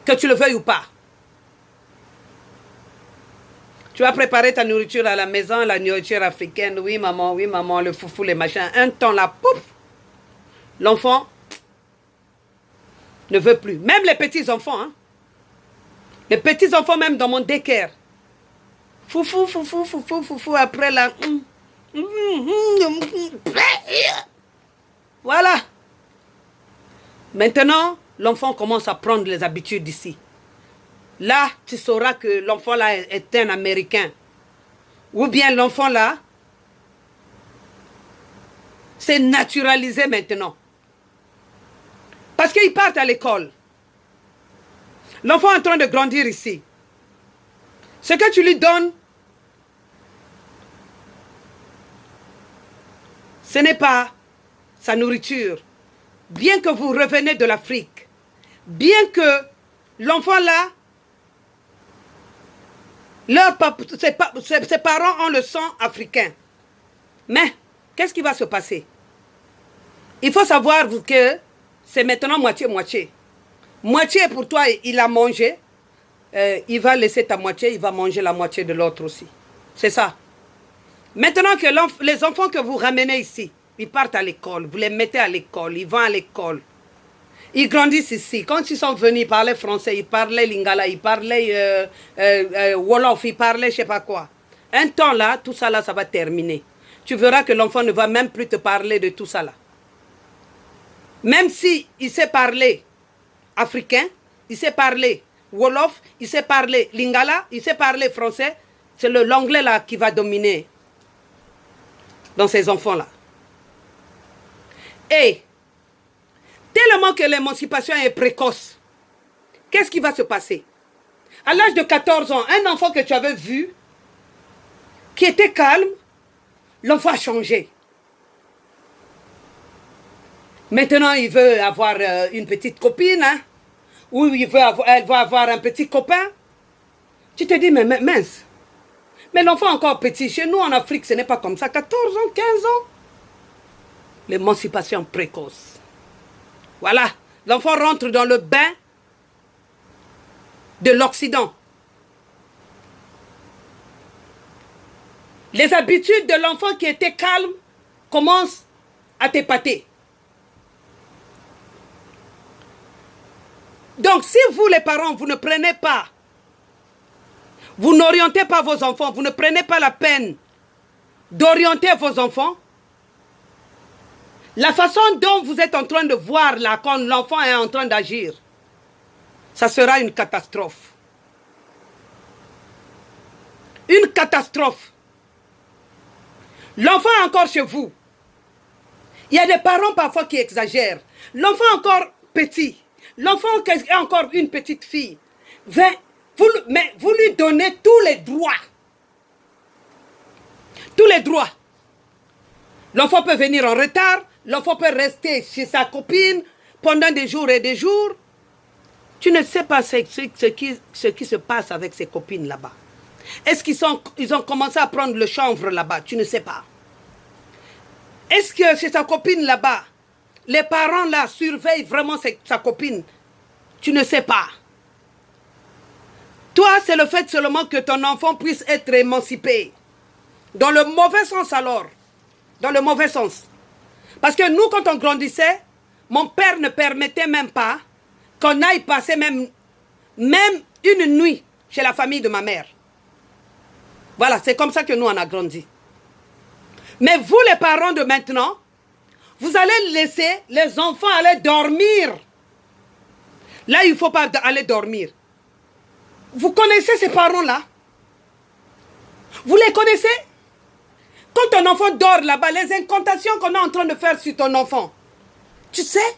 Speaker 2: que tu le veuilles ou pas. Tu vas préparer ta nourriture à la maison, la nourriture africaine. Oui, maman, le foufou, les machins. Un temps là, pouf, l'enfant ne veut plus. Même les petits-enfants, hein. Les petits-enfants, même dans mon daycare. Foufou, après là. Voilà. Maintenant, l'enfant commence à prendre les habitudes d'ici. Là, tu sauras que l'enfant là est un Américain. Ou bien l'enfant là, c'est naturalisé maintenant. Parce qu'ils partent à l'école. L'enfant est en train de grandir ici. Ce que tu lui donnes, ce n'est pas sa nourriture. Bien que vous revenez de l'Afrique, bien que l'enfant là, ses parents ont le sang africain. Mais, qu'est-ce qui va se passer? Il faut savoir que c'est maintenant moitié-moitié. Moitié pour toi, il a mangé. Il va laisser ta moitié, il va manger la moitié de l'autre aussi. C'est ça. Maintenant que les enfants que vous ramenez ici, ils partent à l'école, vous les mettez à l'école, ils vont à l'école. Ils grandissent ici. Quand ils sont venus, ils parlaient français, ils parlaient lingala, ils parlaient wolof, ils parlaient je ne sais pas quoi. Un temps là, tout ça là, ça va terminer. Tu verras que l'enfant ne va même plus te parler de tout ça là. Même si il sait parler africain, il sait parler wolof, il sait parler lingala, il sait parler français, c'est l'anglais là qui va dominer dans ces enfants là. Et tes Tellement que l'émancipation est précoce. Qu'est-ce qui va se passer? À l'âge de 14 ans, un enfant que tu avais vu, qui était calme, l'enfant a changé. Maintenant, il veut avoir une petite copine, hein, ou elle va avoir un petit copain. Tu te dis, mais mince. Mais l'enfant est encore petit. Chez nous, en Afrique, ce n'est pas comme ça. 14 ans, 15 ans. L'émancipation précoce. Voilà. L'enfant rentre dans le bain de l'Occident. Les habitudes de l'enfant qui était calme commencent à t'épater. Donc, si vous, les parents, vous ne prenez pas, vous n'orientez pas vos enfants, vous ne prenez pas la peine d'orienter vos enfants, la façon dont vous êtes en train de voir là, quand l'enfant est en train d'agir, ça sera une catastrophe. Une catastrophe. L'enfant est encore chez vous. Il y a des parents parfois qui exagèrent. L'enfant est encore petit. L'enfant est encore une petite fille. Mais vous lui donnez tous les droits. Tous les droits. L'enfant peut venir en retard. L'enfant peut rester chez sa copine pendant des jours et des jours. Tu ne sais pas ce qui se passe avec ses copines là-bas. Est-ce qu'ils ont commencé à prendre le chanvre là-bas? Tu ne sais pas. Est-ce que chez sa copine là-bas, les parents là surveillent vraiment sa copine? Tu ne sais pas. Toi, c'est le fait seulement que ton enfant puisse être émancipé. Dans le mauvais sens alors. Dans le mauvais sens. Parce que nous, quand on grandissait, mon père ne permettait même pas qu'on aille passer même une nuit chez la famille de ma mère. Voilà, c'est comme ça que nous, on a grandi. Mais vous, les parents de maintenant, vous allez laisser les enfants aller dormir. Là, il ne faut pas aller dormir. Vous connaissez ces parents-là? Vous les connaissez? Quand ton enfant dort là-bas, les incantations qu'on est en train de faire sur ton enfant, tu sais?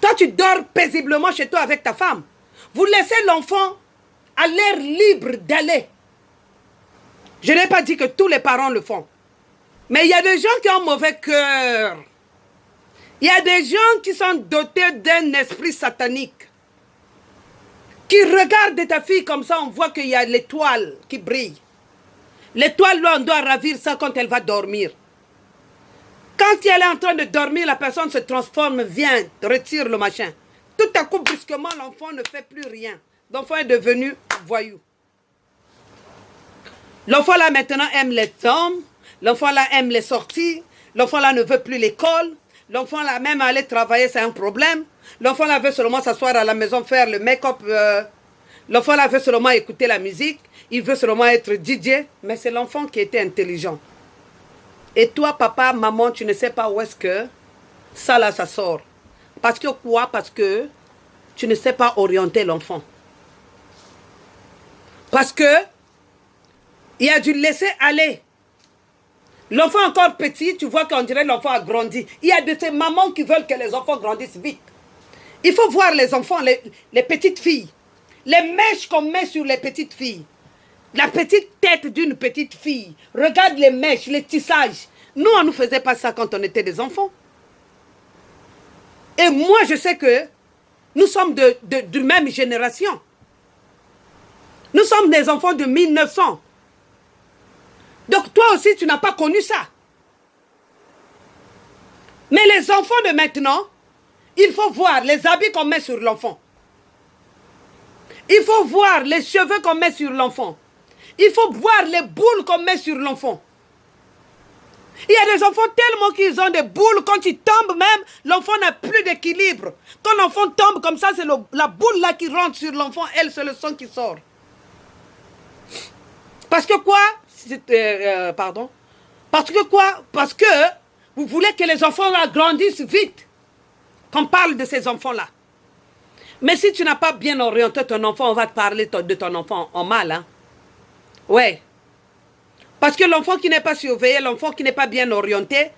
Speaker 2: Toi, tu dors paisiblement chez toi avec ta femme. Vous laissez l'enfant à l'air libre d'aller. Je n'ai pas dit que tous les parents le font. Mais il y a des gens qui ont mauvais cœur. Il y a des gens qui sont dotés d'un esprit satanique. Qui regardent ta fille comme ça, on voit qu'il y a l'étoile qui brille. L'étoile, là, on doit ravir ça quand elle va dormir. Quand elle est en train de dormir, la personne se transforme, vient, retire le machin. Tout à coup, brusquement, l'enfant ne fait plus rien. L'enfant est devenu voyou. L'enfant là maintenant aime les hommes. L'enfant là aime les sorties. L'enfant là ne veut plus l'école. L'enfant là même aller travailler, c'est un problème. L'enfant là veut seulement s'asseoir à la maison, faire le make-up. L'enfant là veut seulement écouter la musique. Il veut seulement être DJ. Mais c'est l'enfant qui était intelligent. Et toi, papa, maman, tu ne sais pas où est-ce que ça là, ça sort. Parce que quoi? Parce que tu ne sais pas orienter l'enfant. Parce que il a dû laisser aller. L'enfant encore petit, tu vois qu'on dirait l'enfant a grandi. Il y a de ces mamans qui veulent que les enfants grandissent vite. Il faut voir les enfants, les petites filles. Les mèches qu'on met sur les petites filles. La petite tête d'une petite fille. Regarde les mèches, les tissages. Nous, on ne faisait pas ça quand on était des enfants. Et moi, je sais que nous sommes de même génération. Nous sommes des enfants de 1900. Donc toi aussi, tu n'as pas connu ça. Mais les enfants de maintenant, il faut voir les habits qu'on met sur l'enfant. Il faut voir les cheveux qu'on met sur l'enfant. Il faut voir les boules qu'on met sur l'enfant. Il y a des enfants tellement qu'ils ont des boules, quand ils tombent même, l'enfant n'a plus d'équilibre. Quand l'enfant tombe comme ça, c'est la boule là qui rentre sur l'enfant, elle, c'est le sang qui sort. Parce que quoi? Pardon. Parce que quoi? Parce que vous voulez que les enfants là grandissent vite. Qu'on parle de ces enfants-là. Mais si tu n'as pas bien orienté ton enfant, on va te parler de ton enfant en mal. Hein? Ouais. Parce que l'enfant qui n'est pas surveillé, l'enfant qui n'est pas bien orienté,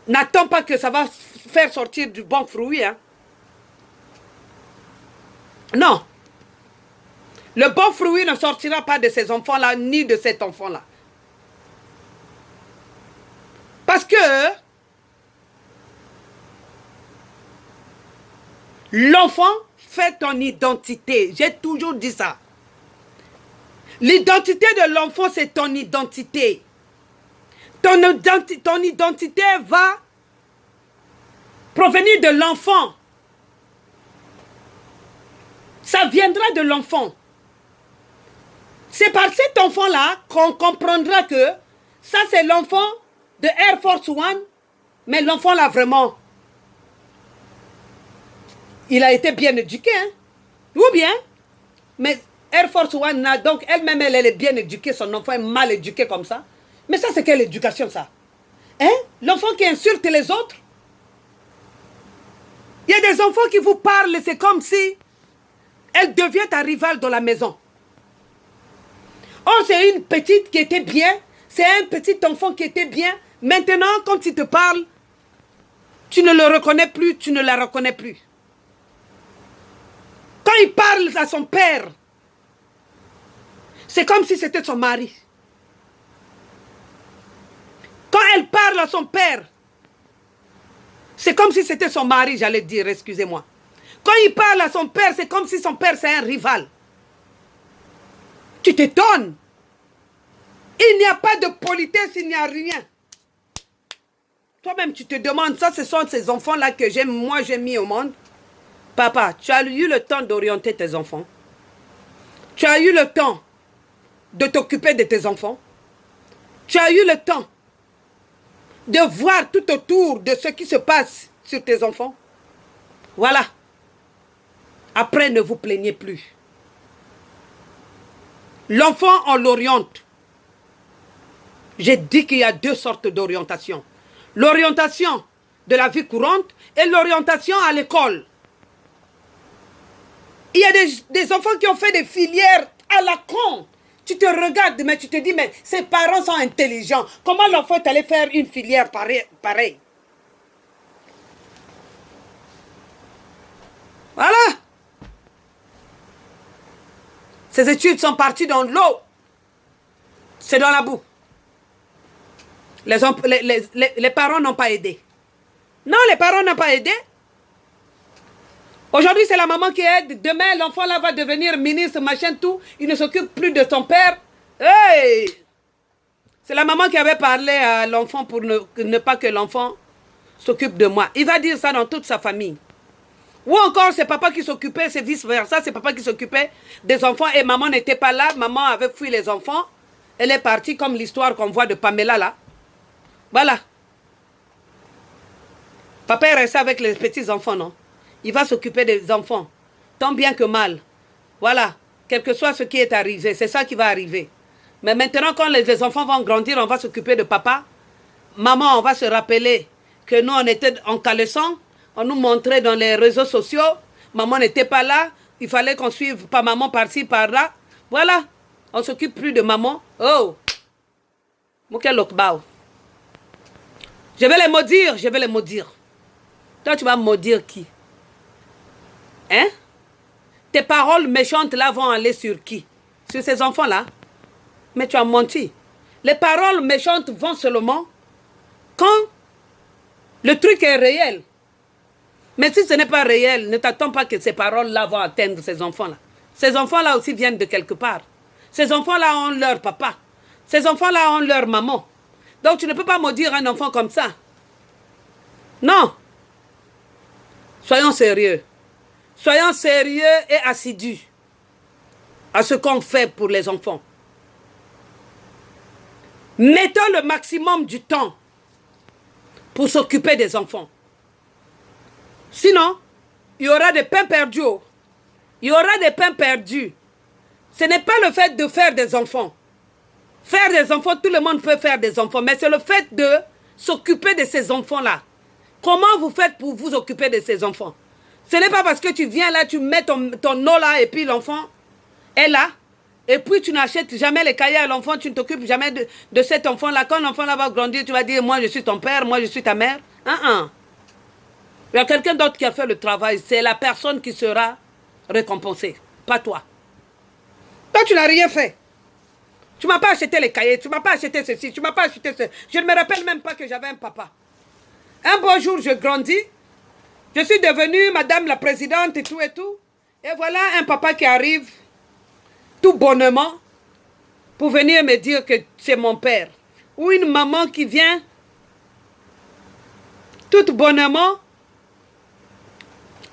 Speaker 2: n'attend pas que ça va faire sortir du bon fruit. Hein. Non. Le bon fruit ne sortira pas de ces enfants-là, ni de cet enfant-là. Parce que l'enfant fait ton identité. J'ai toujours dit ça. L'identité de l'enfant, c'est ton identité. Ton identité va provenir de l'enfant. Ça viendra de l'enfant. C'est par cet enfant-là qu'on comprendra que ça, c'est l'enfant de Air Force One, mais l'enfant là vraiment, il a été bien éduqué, hein? Ou bien, mais Air Force One, donc elle-même, elle est bien éduquée, son enfant est mal éduqué comme ça. Mais ça, c'est quelle éducation, ça? Hein? L'enfant qui insulte les autres? Il y a des enfants qui vous parlent, c'est comme si elle devient ta rivale dans la maison. Oh, c'est une petite qui était bien, c'est un petit enfant qui était bien. Maintenant, quand il te parle, tu ne le reconnais plus, tu ne la reconnais plus. Quand il parle à son père, c'est comme si c'était son mari. Quand elle parle à son père, c'est comme si c'était son mari, j'allais dire, excusez-moi. Quand il parle à son père, c'est comme si son père, c'est un rival. Tu t'étonnes. Il n'y a pas de politesse, il n'y a rien. Toi-même, tu te demandes, ça, ce sont ces enfants-là que moi, j'ai mis au monde. Papa, tu as eu le temps d'orienter tes enfants. Tu as eu le temps de t'occuper de tes enfants. Tu as eu le temps de voir tout autour de ce qui se passe sur tes enfants. Voilà. Après, ne vous plaignez plus. L'enfant, on l'oriente. J'ai dit qu'il y a deux sortes d'orientation. L'orientation de la vie courante et l'orientation à l'école. Il y a des enfants qui ont fait des filières à la con. Tu te regardes, mais tu te dis, mais ses parents sont intelligents. Comment l'enfant est allé faire une filière pareille? Voilà. Ces études sont parties dans l'eau. C'est dans la boue. Les parents n'ont pas aidé. Non, les parents n'ont pas aidé. Aujourd'hui, c'est la maman qui aide. Demain, l'enfant là va devenir ministre, machin, tout. Il ne s'occupe plus de son père. Hey! C'est la maman qui avait parlé à l'enfant pour ne pas que l'enfant s'occupe de moi. Il va dire ça dans toute sa famille. Ou encore, c'est papa qui s'occupait, c'est vice-versa. C'est papa qui s'occupait des enfants et maman n'était pas là. Maman avait fui les enfants. Elle est partie comme l'histoire qu'on voit de Pamela là. Voilà. Papa est resté avec les petits-enfants, non? Il va s'occuper des enfants, tant bien que mal. Voilà, quel que soit ce qui est arrivé, c'est ça qui va arriver. Mais maintenant, quand les enfants vont grandir, on va s'occuper de papa. Maman, on va se rappeler que nous, on était en caleçon. On nous montrait dans les réseaux sociaux. Maman n'était pas là. Il fallait qu'on suive pas maman par-ci, par-là. Voilà, on ne s'occupe plus de maman. Oh, je vais les maudire, je vais les maudire. Toi, tu vas maudire qui? Hein? Tes paroles méchantes là vont aller sur qui? Sur ces enfants-là? Mais tu as menti. Les paroles méchantes vont seulement quand le truc est réel. Mais si ce n'est pas réel, ne t'attends pas que ces paroles-là vont atteindre ces enfants-là. Ces enfants-là aussi viennent de quelque part. Ces enfants-là ont leur papa. Ces enfants-là ont leur maman. Donc tu ne peux pas maudire un enfant comme ça. Non. Soyons sérieux. Soyons sérieux et assidus à ce qu'on fait pour les enfants. Mettons le maximum du temps pour s'occuper des enfants. Sinon, il y aura des pains perdus. Il y aura des pains perdus. Ce n'est pas le fait de faire des enfants. Faire des enfants, tout le monde peut faire des enfants, mais c'est le fait de s'occuper de ces enfants-là. Comment vous faites pour vous occuper de ces enfants? Ce n'est pas parce que tu viens là, tu mets ton eau là et puis l'enfant est là. Et puis tu n'achètes jamais les cahiers à l'enfant, tu ne t'occupes jamais de cet enfant-là. Quand l'enfant là va grandir, tu vas dire, moi je suis ton père, moi je suis ta mère. Il y a quelqu'un d'autre qui a fait le travail. C'est la personne qui sera récompensée, pas toi. Toi, tu n'as rien fait. Tu ne m'as pas acheté les cahiers, tu ne m'as pas acheté ceci, tu ne m'as pas acheté ceci. Je ne me rappelle même pas que j'avais un papa. Un beau jour, je grandis. Je suis devenue madame la présidente et tout et tout. Et voilà un papa qui arrive tout bonnement pour venir me dire que c'est mon père. Ou une maman qui vient tout bonnement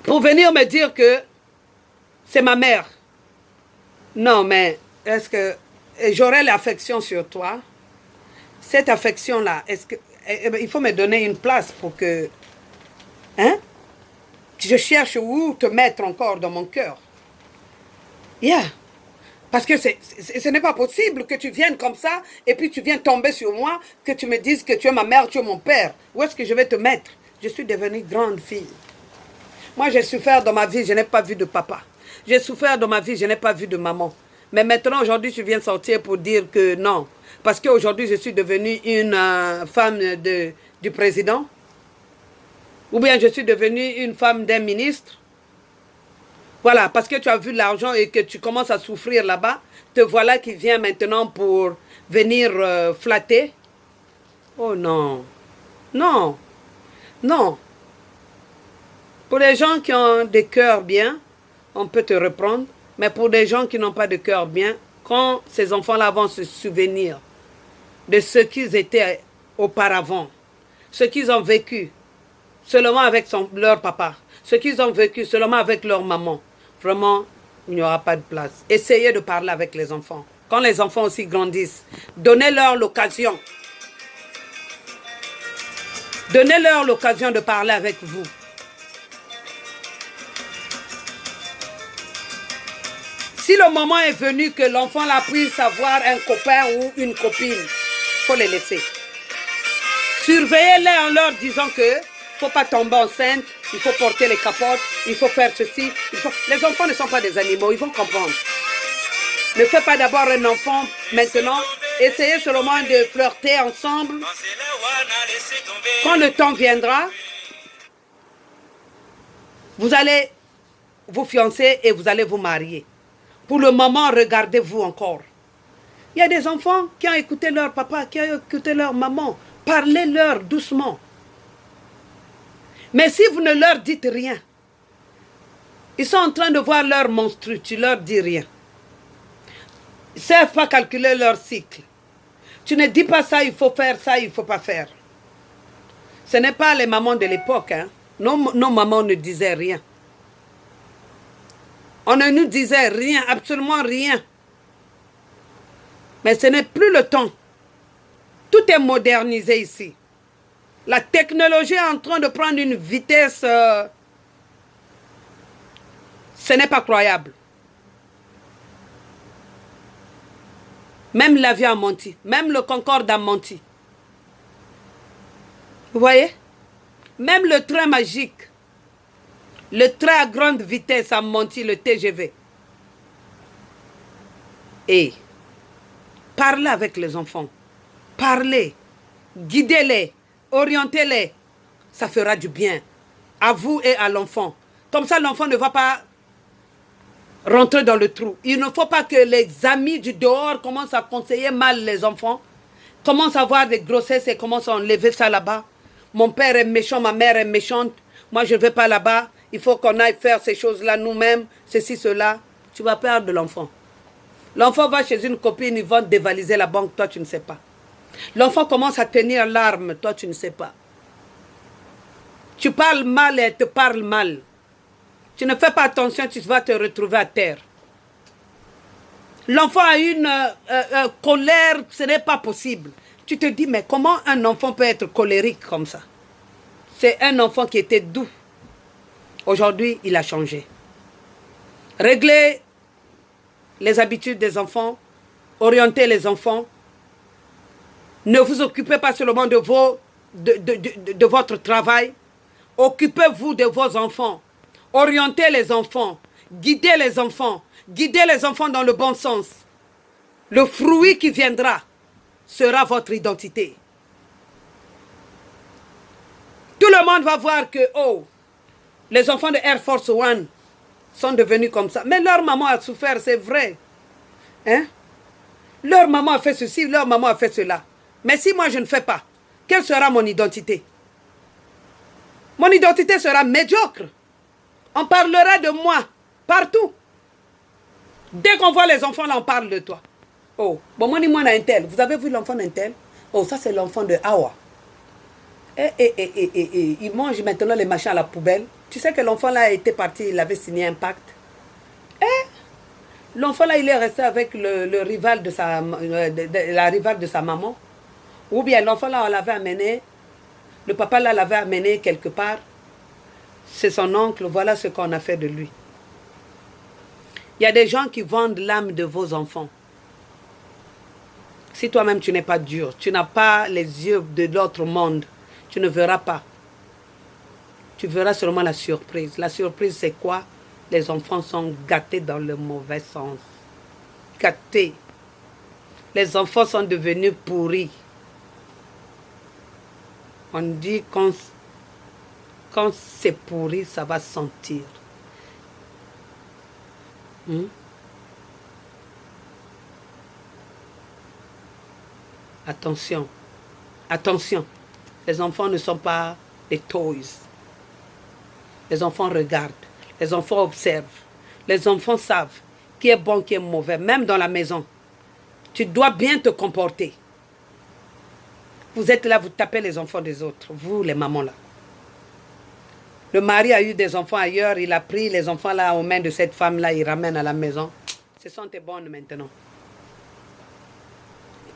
Speaker 2: pour venir me dire que c'est ma mère. Non, mais est-ce que j'aurai l'affection sur toi? Cette affection-là, est-ce que il faut me donner une place pour que... Hein? Je cherche où te mettre encore dans mon cœur. Yeah. Parce que ce n'est pas possible que tu viennes comme ça et puis tu viens tomber sur moi, que tu me dises que tu es ma mère, tu es mon père. Où est-ce que je vais te mettre? Je suis devenue grande fille. Moi, j'ai souffert dans ma vie, je n'ai pas vu de papa. J'ai souffert dans ma vie, je n'ai pas vu de maman. Mais maintenant, aujourd'hui, je viens sortir pour dire que non. Parce qu'aujourd'hui, je suis devenue une femme du président. Ou bien je suis devenue une femme d'un ministre. Voilà, parce que tu as vu l'argent et que tu commences à souffrir là-bas, te voilà qui vient maintenant pour venir flatter. Oh non, non, non. Pour les gens qui ont des cœurs bien, on peut te reprendre. Mais pour des gens qui n'ont pas de cœur bien, quand ces enfants-là vont se souvenir de ce qu'ils étaient auparavant, ce qu'ils ont vécu seulement avec leur papa, ce qu'ils ont vécu seulement avec leur maman, vraiment, il n'y aura pas de place. Essayez de parler avec les enfants. Quand les enfants aussi grandissent, donnez-leur l'occasion. Donnez-leur l'occasion de parler avec vous. Si le moment est venu que l'enfant là puisse avoir un copain ou une copine, il faut les laisser. Surveillez-les en leur disant que il ne faut pas tomber enceinte, il faut porter les capotes, il faut faire ceci. Les enfants ne sont pas des animaux, ils vont comprendre. Ne faites pas d'abord un enfant maintenant. Essayez seulement de flirter ensemble. Quand le temps viendra, vous allez vous fiancer et vous allez vous marier. Pour le moment, regardez-vous encore. Il y a des enfants qui ont écouté leur papa, qui ont écouté leur maman. Parlez-leur doucement. Mais si vous ne leur dites rien, ils sont en train de voir leur monstru, tu ne leur dis rien. Ils ne savent pas calculer leur cycle. Tu ne dis pas ça, il faut faire ça, il ne faut pas faire. Ce n'est pas les mamans de l'époque. Hein. Nos mamans ne disaient rien. On ne nous disait rien, absolument rien. Mais ce n'est plus le temps. Tout est modernisé ici. La technologie est en train de prendre une vitesse... ce n'est pas croyable. Même l'avion a menti. Même le Concorde a menti. Vous voyez? Même le train magique. Le train à grande vitesse a menti, le TGV. Et parlez avec les enfants. Parlez. Guidez-les. Orientez-les. Ça fera du bien. À vous et à l'enfant. Comme ça, l'enfant ne va pas rentrer dans le trou. Il ne faut pas que les amis du dehors commencent à conseiller mal les enfants. Commencent à avoir des grossesses et commencent à enlever ça là-bas. Mon père est méchant, ma mère est méchante. Moi, je ne vais pas là-bas. Il faut qu'on aille faire ces choses-là nous-mêmes, ceci, cela. Tu vas perdre l'enfant. L'enfant va chez une copine, ils vont dévaliser la banque, toi tu ne sais pas. L'enfant commence à tenir l'arme, toi tu ne sais pas. Tu parles mal et elle te parle mal. Tu ne fais pas attention, tu vas te retrouver à terre. L'enfant a une colère, ce n'est pas possible. Tu te dis, mais comment un enfant peut être colérique comme ça? C'est un enfant qui était doux. Aujourd'hui, il a changé. Réglez les habitudes des enfants, orientez les enfants. Ne vous occupez pas seulement de votre travail. Occupez-vous de vos enfants. Orientez les enfants. Guidez les enfants. Guidez les enfants dans le bon sens. Le fruit qui viendra sera votre identité. Tout le monde va voir que, oh, Les enfants de Air Force One sont devenus comme ça. Mais leur maman a souffert, c'est vrai. Hein? Leur maman a fait ceci, leur maman a fait cela. Mais si moi je ne fais pas, quelle sera mon identité? Mon identité sera médiocre. On parlera de moi partout. Dès qu'on voit les enfants, là, on parle de toi. Oh, bon, moi, on a un tel. Vous avez vu l'enfant d'un tel? Oh, ça, c'est l'enfant de Hawa. Il mange maintenant les machins à la poubelle. Tu sais que l'enfant, là, était parti, il avait signé un pacte. L'enfant, là, il est resté avec le rival de la rivale de sa maman. Ou bien l'enfant, là, on l'avait amené. Le papa, là, l'avait amené quelque part. C'est son oncle, voilà ce qu'on a fait de lui. Il y a des gens qui vendent l'âme de vos enfants. Si toi-même tu n'es pas dur, tu n'as pas les yeux de l'autre monde, tu ne verras pas. Tu verras seulement la surprise. La surprise, c'est quoi? Les enfants sont gâtés dans le mauvais sens. Gâtés. Les enfants sont devenus pourris. On dit quand c'est pourri, ça va sentir. Attention, attention, les enfants ne sont pas des toys. Les enfants regardent, les enfants observent, les enfants savent qui est bon, qui est mauvais, même dans la maison. Tu dois bien te comporter. Vous êtes là, vous tapez les enfants des autres, vous les mamans là. Le mari a eu des enfants ailleurs, il a pris les enfants là aux mains de cette femme là, il ramène à la maison. Ce sont tes bonnes maintenant.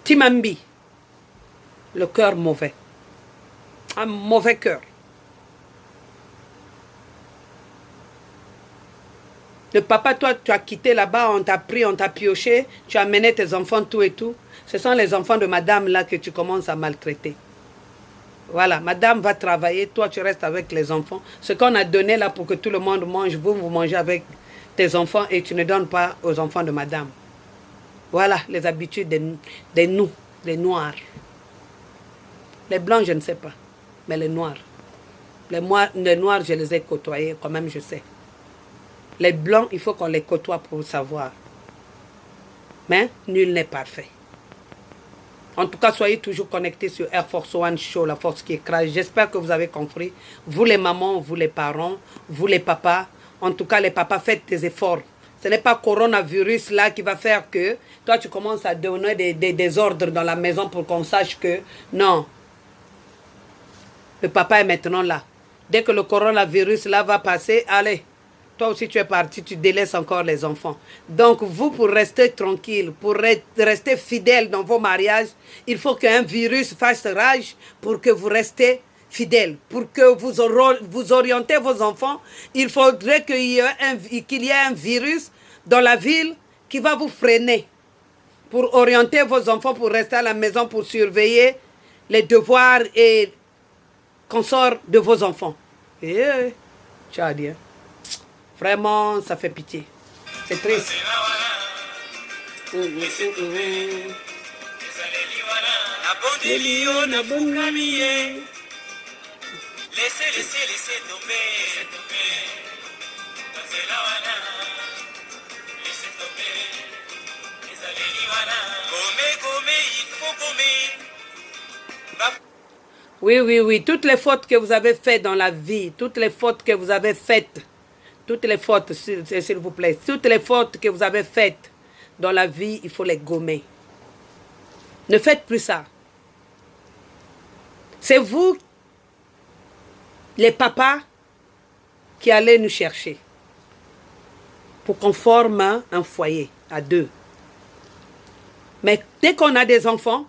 Speaker 2: Timambi, le cœur mauvais. Un mauvais cœur. Le papa, toi, tu as quitté là-bas, on t'a pris, on t'a pioché, tu as amené tes enfants, tout et tout. Ce sont les enfants de madame là que tu commences à maltraiter. Voilà, madame va travailler, toi tu restes avec les enfants. Ce qu'on a donné là pour que tout le monde mange, vous mangez avec tes enfants et tu ne donnes pas aux enfants de madame. Voilà les habitudes des nous, les noirs. Les blancs, je ne sais pas, mais les noirs. Les noirs, je les ai côtoyés, quand même je sais. Les blancs, il faut qu'on les côtoie pour savoir. Mais nul n'est parfait. En tout cas, soyez toujours connectés sur Air Force One Show, la force qui écrase. J'espère que vous avez compris. Vous les mamans, vous les parents, vous les papas. En tout cas, les papas, faites des efforts. Ce n'est pas coronavirus là qui va faire que toi, tu commences à donner des ordres dans la maison pour qu'on sache que non. Le papa est maintenant là. Dès que le coronavirus là va passer, allez. Toi aussi, tu es parti, tu délaisses encore les enfants. Donc, vous, pour rester tranquille, pour rester fidèle dans vos mariages, il faut qu'un virus fasse rage pour que vous restez fidèle. Pour que vous orientez vos enfants, il faudrait qu'il y ait un virus dans la ville qui va vous freiner. Pour orienter vos enfants, pour rester à la maison, pour surveiller les devoirs et consorts de vos enfants. Et tu as dit, hein? Vraiment, ça fait pitié. C'est triste.
Speaker 1: Laissez tomber. Il faut gommer.
Speaker 2: Oui. Toutes les fautes que vous avez faites dans la vie, toutes les fautes que vous avez faites, toutes les fautes, s'il vous plaît, toutes les fautes que vous avez faites dans la vie, il faut les gommer. Ne faites plus ça. C'est vous, les papas, qui allez nous chercher pour qu'on forme un foyer à deux. Mais dès qu'on a des enfants,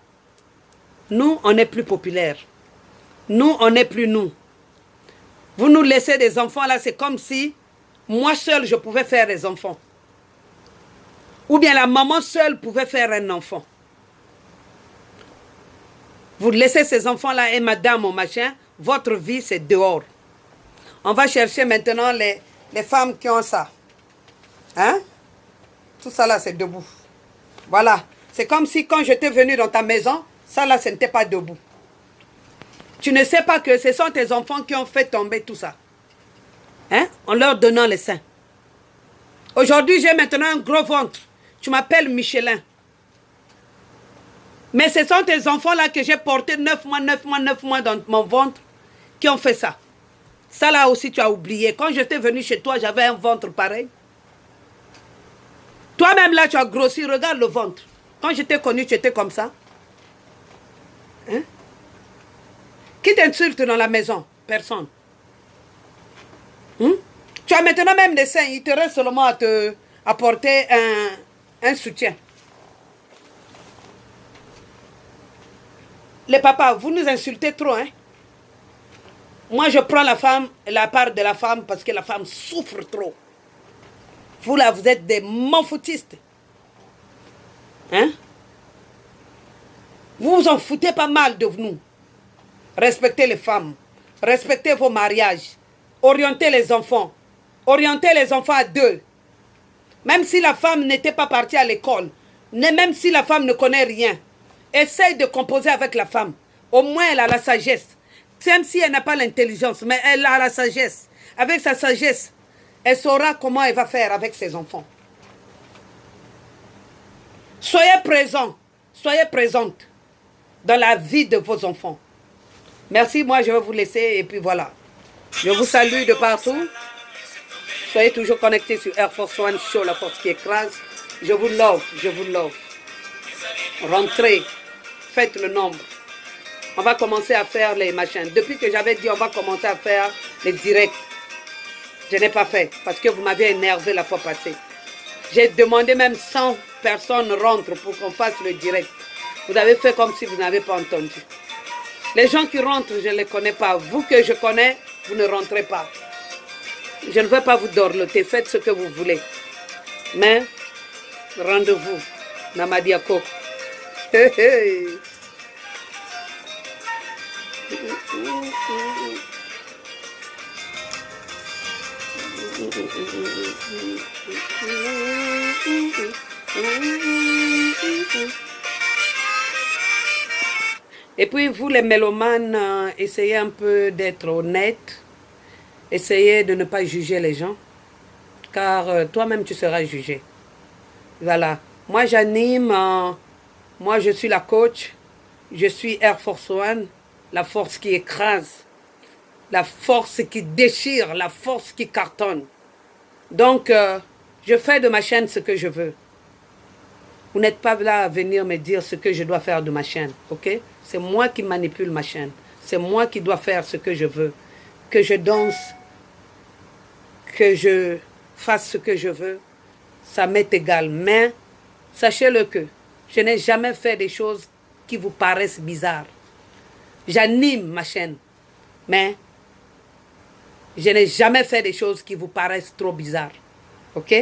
Speaker 2: nous, on n'est plus populaires. Nous, on n'est plus nous. Vous nous laissez des enfants là, c'est comme si moi seul, je pouvais faire des enfants. Ou bien la maman seule pouvait faire un enfant. Vous laissez ces enfants-là et madame ou machin, votre vie c'est dehors. On va chercher maintenant les femmes qui ont ça. Hein? Tout ça là c'est debout. Voilà. C'est comme si quand j'étais venu dans ta maison, ça là ce n'était pas debout. Tu ne sais pas que ce sont tes enfants qui ont fait tomber tout ça. Hein? En leur donnant les seins. Aujourd'hui, j'ai maintenant un gros ventre. Tu m'appelles Michelin. Mais ce sont tes enfants-là que j'ai portés 9 mois, 9 mois, 9 mois dans mon ventre qui ont fait ça. Ça là aussi, tu as oublié. Quand j'étais venu chez toi, j'avais un ventre pareil. Toi-même là, tu as grossi. Regarde le ventre. Quand je t'ai connu, tu étais comme ça. Hein? Qui t'insulte dans la maison? Personne. Hein? Tu as maintenant même des seins. Il te reste seulement à te apporter un soutien. Les papas, vous nous insultez trop, hein? Moi, je prends la part de la femme parce que la femme souffre trop. Vous, là, vous êtes des manfoutistes. Hein? Vous vous en foutez pas mal de nous. Respectez les femmes. Respectez vos mariages. Orientez les enfants. Orientez les enfants à deux. Même si la femme n'était pas partie à l'école, même si la femme ne connaît rien, essaye de composer avec la femme. Au moins, elle a la sagesse. Même si elle n'a pas l'intelligence, mais elle a la sagesse. Avec sa sagesse, elle saura comment elle va faire avec ses enfants. Soyez présents, soyez présentes dans la vie de vos enfants. Merci, moi je vais vous laisser et puis voilà. Je vous salue de partout. Soyez toujours connectés sur Air Force One Show, la force qui écrase. Je vous love, je vous love. Rentrez, faites le nombre. On va commencer à faire les machins. Depuis que j'avais dit on va commencer à faire les directs, je n'ai pas fait parce que vous m'avez énervé la fois passée. J'ai demandé même 100 personnes rentrent pour qu'on fasse le direct. Vous avez fait comme si vous n'avez pas entendu. Les gens qui rentrent, je ne les connais pas. Vous que je connais, vous ne rentrez pas. Je ne veux pas vous dorloter. Faites ce que vous voulez. Mais, rendez-vous. Namadiako. Hey, hey. Et puis vous les mélomanes, essayez un peu d'être honnête, essayez de ne pas juger les gens, car toi-même tu seras jugé. Voilà, moi j'anime, moi je suis la coach, je suis Air Force One, la force qui écrase, la force qui déchire, la force qui cartonne. Donc, je fais de ma chaîne ce que je veux. Vous n'êtes pas là à venir me dire ce que je dois faire de ma chaîne, ok? C'est moi qui manipule ma chaîne. C'est moi qui dois faire ce que je veux. Que je danse, que je fasse ce que je veux, ça m'est égal. Mais, sachez-le que je n'ai jamais fait des choses qui vous paraissent bizarres. J'anime ma chaîne, mais je n'ai jamais fait des choses qui vous paraissent trop bizarres. Ok?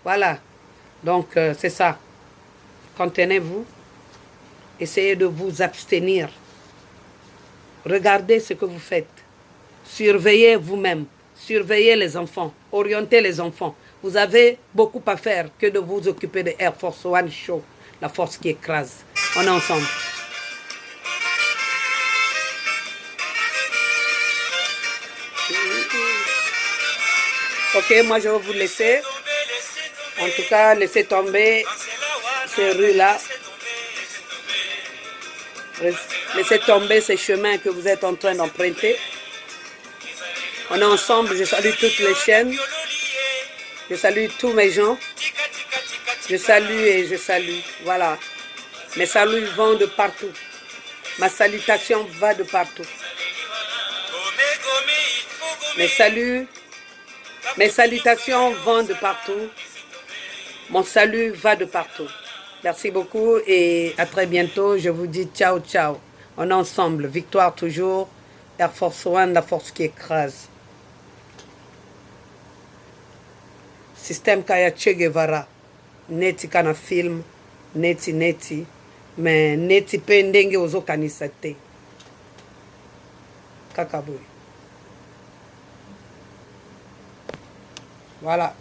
Speaker 2: Voilà. Donc, c'est ça. Contenez-vous. Essayez de vous abstenir. Regardez ce que vous faites. Surveillez vous-même. Surveillez les enfants. Orientez les enfants. Vous avez beaucoup à faire que de vous occuper de Air Force One Show. La force qui écrase. On est ensemble. Ok, moi je vais vous laisser. En tout cas, laissez tomber ces rues-là. Laissez tomber ces chemins que vous êtes en train d'emprunter. On est ensemble. Je salue toutes les chaînes. Je salue tous mes gens. Je salue et je salue. Voilà. Mes saluts vont de partout. Ma salutation va de partout. Mes saluts, mes salutations vont de partout. Mon salut va de partout. Merci beaucoup et à très bientôt. Je vous dis ciao, ciao. On est ensemble. Victoire toujours. Air Force One, la force qui écrase. Système Kaya Che Guevara. Neti kana film. Neti. Mais neti pe ndenge ozo kanisa te. Kakaboui. Voilà.